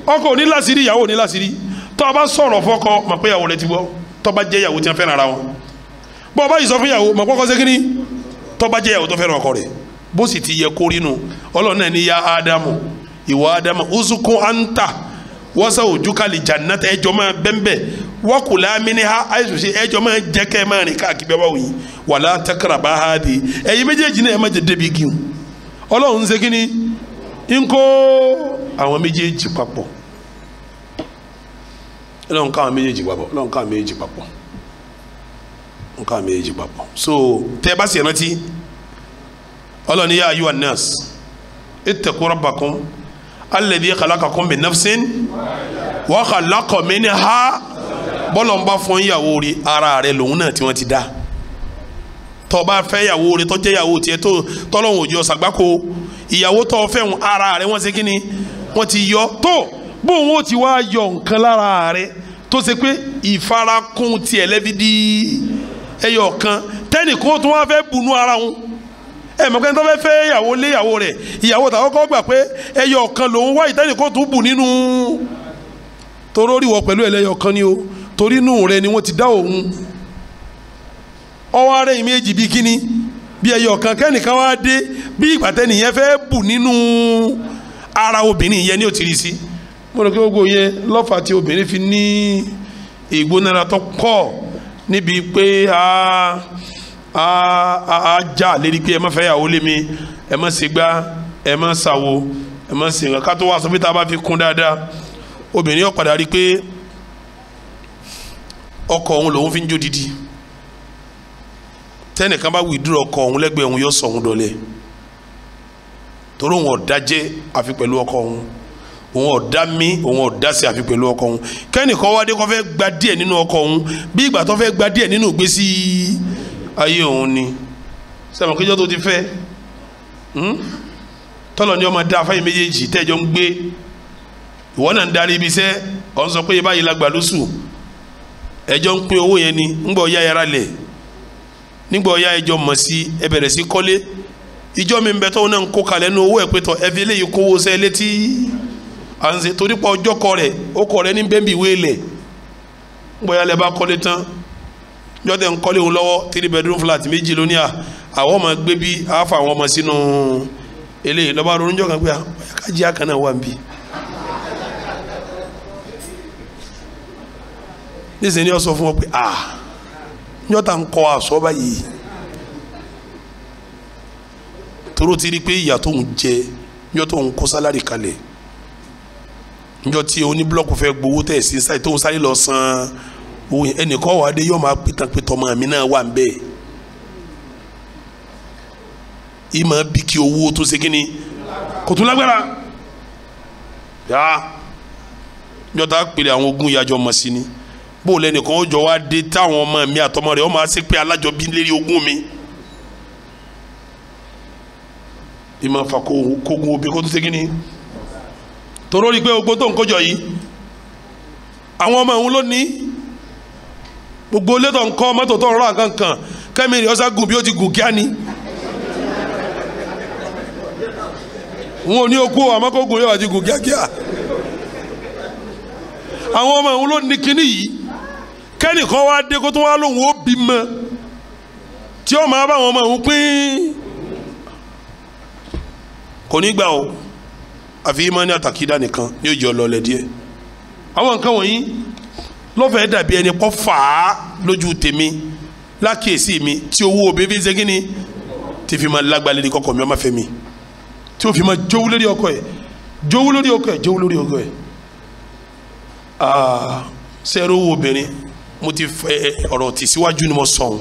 ọkọ ò ní láṣìírí ìyàwó ò ní láṣìírí tó o bá sọ̀rọ̀ fọ́kọ mọ̀ pé ìyàwó rẹ ti gbọ́ tó bá jẹ́ ìyàwó tí wọ́n fẹ́ràn ara wọn bọ́ ọ bá yìí sọ fún ìyàwó mọ̀ kọ́kọ́ ṣe kí ni tó bá jẹ́ ìyàwó tó fẹ́ràn ọkọ rẹ̀ bó sì ti yẹ kó rínu Ọlọ́run náà ní ya Ádámù ìwọ Ádámù uzukun anta wasa ojuka li jannata ẹjọ́ máa bẹ́ńbẹ́ wakula minha àìsùsì ẹjọ́ máa jẹ́ kẹ́ máa rìn káàkiri bẹ́ẹ̀ wáwò yìí wala takraba hadi ẹ̀yin méjèèjì náà ẹ má jẹ débi igi o Ọlọ́run ṣe kí ni ń kó àwọn méjèèjì papọ̀ Ọlọ́run ká àwọn méjèèjì papọ̀ Ọlọ́run ká àwọn méjèèjì papọ̀ Ọlọ́run ká àwọn méjèèjì papọ̀ so tẹ́ bá sì rántí Ọlọ́run ní ya ayyuhan nas ittaqu rabbakum alladhi khalaqakum min nafsin wa khalaqa minha bọ́lọ̀ ń bá fún ìyàwó rí ara rẹ̀ lòun náà tí wọ́n ti dá tó bá fẹ́ ìyàwó rí tó jẹ́ ìyàwó tiẹ̀ tó tọ́lọ́hún òjò ṣàgbákò ìyàwó tó fẹ́ hun ara rẹ̀ wọ́n ṣe kí ni wọ́n ti yọ tó bóun ó ti wá yọ nǹkan lára rẹ̀ tó ṣe pé ìfarakún tiẹ̀ lẹ́bi di ẹyọ kan tẹ́nìkan tó wá fẹ́ bunú ara wọn ẹ mọ̀ pé tó fẹ́ ìyàwó lé ìyàwó rẹ̀ ìyàwó tàwọn kọ́ gbà pé ẹyọ kan lòun wá ìtẹ́nìkan tó bù nínú torórí wọ pẹ̀lú ẹlẹ́yọ kan ni o torí inú rẹ̀ ni wọ́n ti dá òun ọwọ́ ara yìí méjì bíi kíní bí ẹyọ kan kẹ́nìkan wá dé bí ìgbàtẹ́ nìyẹn fẹ́ bù nínú ara obìnrin yẹn ní òtírí sí mo rò pé gbogbo yẹn lọ́fà tí obìnrin fi ní ìgbónára tó kọ́ níbi pé a já lérí pé ẹ má fẹ́ yàwó lé mi ẹ má ṣe gbá ẹ má ṣàwo ẹ má ṣe nǹkan ká tó wá sọ pé tá a bá fi kún dáadáa obìnrin yóò padà rí pé ọkọ òun lòun fi ń jó didi tẹnìkan bá wìdúró ọkọ òun lẹ́gbẹ̀ẹ́ òun yóò sọ òun dọ̀lẹ́ torí òun ọ̀dájẹ́ àfi pẹ̀lú ọkọ òun ọ̀dá mi òun ọ̀dá sí àfi pẹ̀lú ọkọ òun kẹ́nìkan wá dé kó fẹ́ gba díẹ̀ nínú ọkọ òun bí ìgbà tó fẹ́ gba díẹ̀ nínú ìgbésí ayé òun ni sẹ́wọ̀n kéjọ́ tó ti fẹ́ tọ́lọ̀ ni ọmọ dá afáyín méjèèjì tẹ́jọ́ ń gbé ìwọ náà ń darí ibi iṣẹ́ ọ̀ ń sọ pé báyìí la gbà lóṣù ẹjọ́ ń pín owó yẹn ni ńgbọ́ ya yàrá lẹ̀ nígbà ọ̀ya ẹjọ́ mọ̀ sí ẹ bẹ̀rẹ̀ sí kọ́lé ìjọ mi ń bẹ tọ́wọ́ náà ń kó kalẹ̀ nínú owó ẹ̀ pé tọ́ ẹ fi eléyìí kówó sẹ́ létí à ń ṣe torí pa ọjọ́ kọ rẹ̀ ó kọ rẹ̀ ní bẹ́ẹ̀bì ìwé lẹ̀ ńgbọ́ ya lẹ́ bá kọ́lé tán jọ́tẹ̀ ń kọ́lé òun lọ́wọ́ 3 bedroom flat méjì lónìí àwọn ọmọ gbé bí àáfà àwọn ọmọ sínú eléyìí lọ́ba ronú jọ́ kan pé kájí àkànnà wà ń bí nísìnyí ni ó sọ fún wọn pé njọ́ta ń kọ́ aṣọ báyìí toró ti rí pé ìyà tó ń jẹ njọ́ tó ń kó sálárì kalẹ̀ njọ́ tí oní búlọ́ọ̀kù fẹ́ gbowó tẹ̀ sí sáì tó ń sáré lọ san owó yẹn ẹnìkan wà dé yóò máa pétan pé tọmọ mi náà wà ń bẹ́ẹ̀ ìmọ̀ bí kí owó tó ṣe kíni kò tún lágbára yá jọta pèlè àwọn ogun ìyàjọ mọ̀ sí ni bó lẹ́nìkan ó jọ wá dé táwọn ọmọ mi àtọmọ rẹ̀ ó máa ṣe pé alájọbí lérí ogún mi ìmọ̀ fà kógun obì kó tó ṣe kíni toró rí pé ogun tó ń kójọ yìí àwọn ọmọ òun ló ní gbogbo létọ̀ nǹkan mọ́tò tó ń rọ àkànkàn kẹ́mìrì ọ̀sá gùn bí ó ti gùn kíá ni wọn ò ní okú àmọ́kógun yóò àti gùn kíákíá àwọn ọmọ òun ló ní kíní yìí kẹ́nìkan wá dé kó tó wá lóhùn ó bímọ tí ó máa bá àwọn ọmọ òun pín kò ní gbà o àfi ìmánì àtàkídà nìkan ní òjò ọlọ́ọ̀lẹ̀ díẹ̀ àwọn nǹkan wọ̀nyí lọ́fẹ̀ẹ́ dàbí ẹni pọ́ fà á lójú tèmi lákìyèsí mi tí owó òbí fi ń ṣe kíni tí fi máa lágbálẹ̀ ní kọ́kọ́ mi ọmọ fẹ́ mi tí ó fi máa jówú lórí ọkọ ẹ̀ jówú lórí ọkọ ẹ̀ jówú lórí ọkọ ẹ̀ sẹ́rù owó obìnrin mo ti fẹ́ ọ̀rọ̀ tì síwájú ni mo sọ̀hún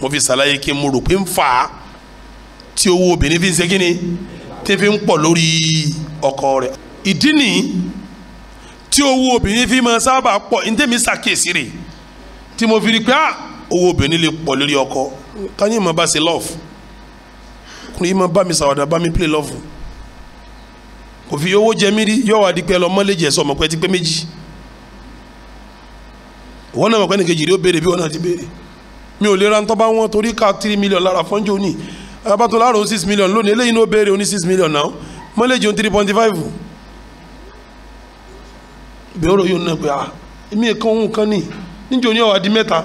mo fi ṣàlàyé kí n mo rò pé ń fà á tí owó obìnrin fi ń ṣe kíni tí fi ń pọ̀ lórí ọkọ rẹ̀ ìdí nìyí tí owó obìnrin fi máa sábà pọ̀ ní tèmi ṣàkíyèsí rẹ̀ tí mo fi rí pé owó obìnrin lè pọ̀ lórí ọkọ káyé máa bá ṣe love kùnrin yìí máa bá mi ṣàwàdà bá mi play love kò fi owó jẹ mí rí yọ wá di pé lọ mọ́lẹ́jì ẹ̀sọ́ ọmọ pẹ́ ti pé méjì wọ́n náà mọ̀ pé nìkejì rí ó béèrè bí wọ́n náà ti béèrè mi ò lè ra ntọ́ bá wọn torí ká 3 million lára fọ́njọ́ ní abatọ́ láàrọ̀ 6 million lónìí eléyìí ní ó béèrè ó ní 6 million náà mọ́lẹ́jì ó 3.5 bẹ́ẹ̀rọ yóò náà pé èmi ẹ̀kan ohun kan ní níjò ní ọ̀wà di mẹ́ta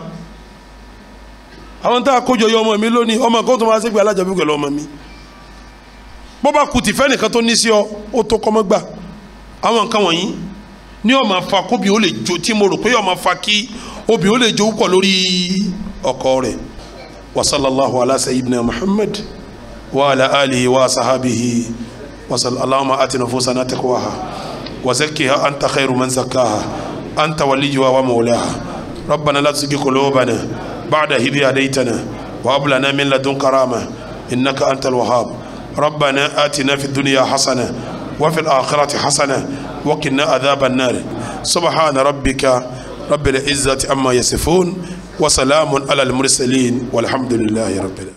àwọn tá a kójọ yọ ọmọ mi lónìí ọmọ kan tó máa ṣe pé alájọbí pẹ̀lú ọmọ mi bó bá kùtì fẹ́ nìkan tó ní sí ọ ó tó kọ́ mọ́ gbà àwọn nǹkan wọ̀nyí ní ó máa fa kóbi ó lè jó tí mo rò pé ó máa fa kí obì ó lè jó pọ̀ lórí ọkọ rẹ̀ wa sallallahu ala sayyidina muhammad wa ala alihi wa sahabihi wa allahumma ati nufusana taqwaha wa zakkiha anta khairu man zakkaha anta waliyuha wa mawlaha rabbana la tuzigh qulubana ba'da idh hadaytana wa hab lana min ladunka rahmah innaka antal wahhab ربنا آتنا في الدنيا حسنة وفي الآخرة حسنة وقنا عذاب النار سبحان ربك رب العزة عما يصفون وسلام على المرسلين والحمد لله رب العالمين.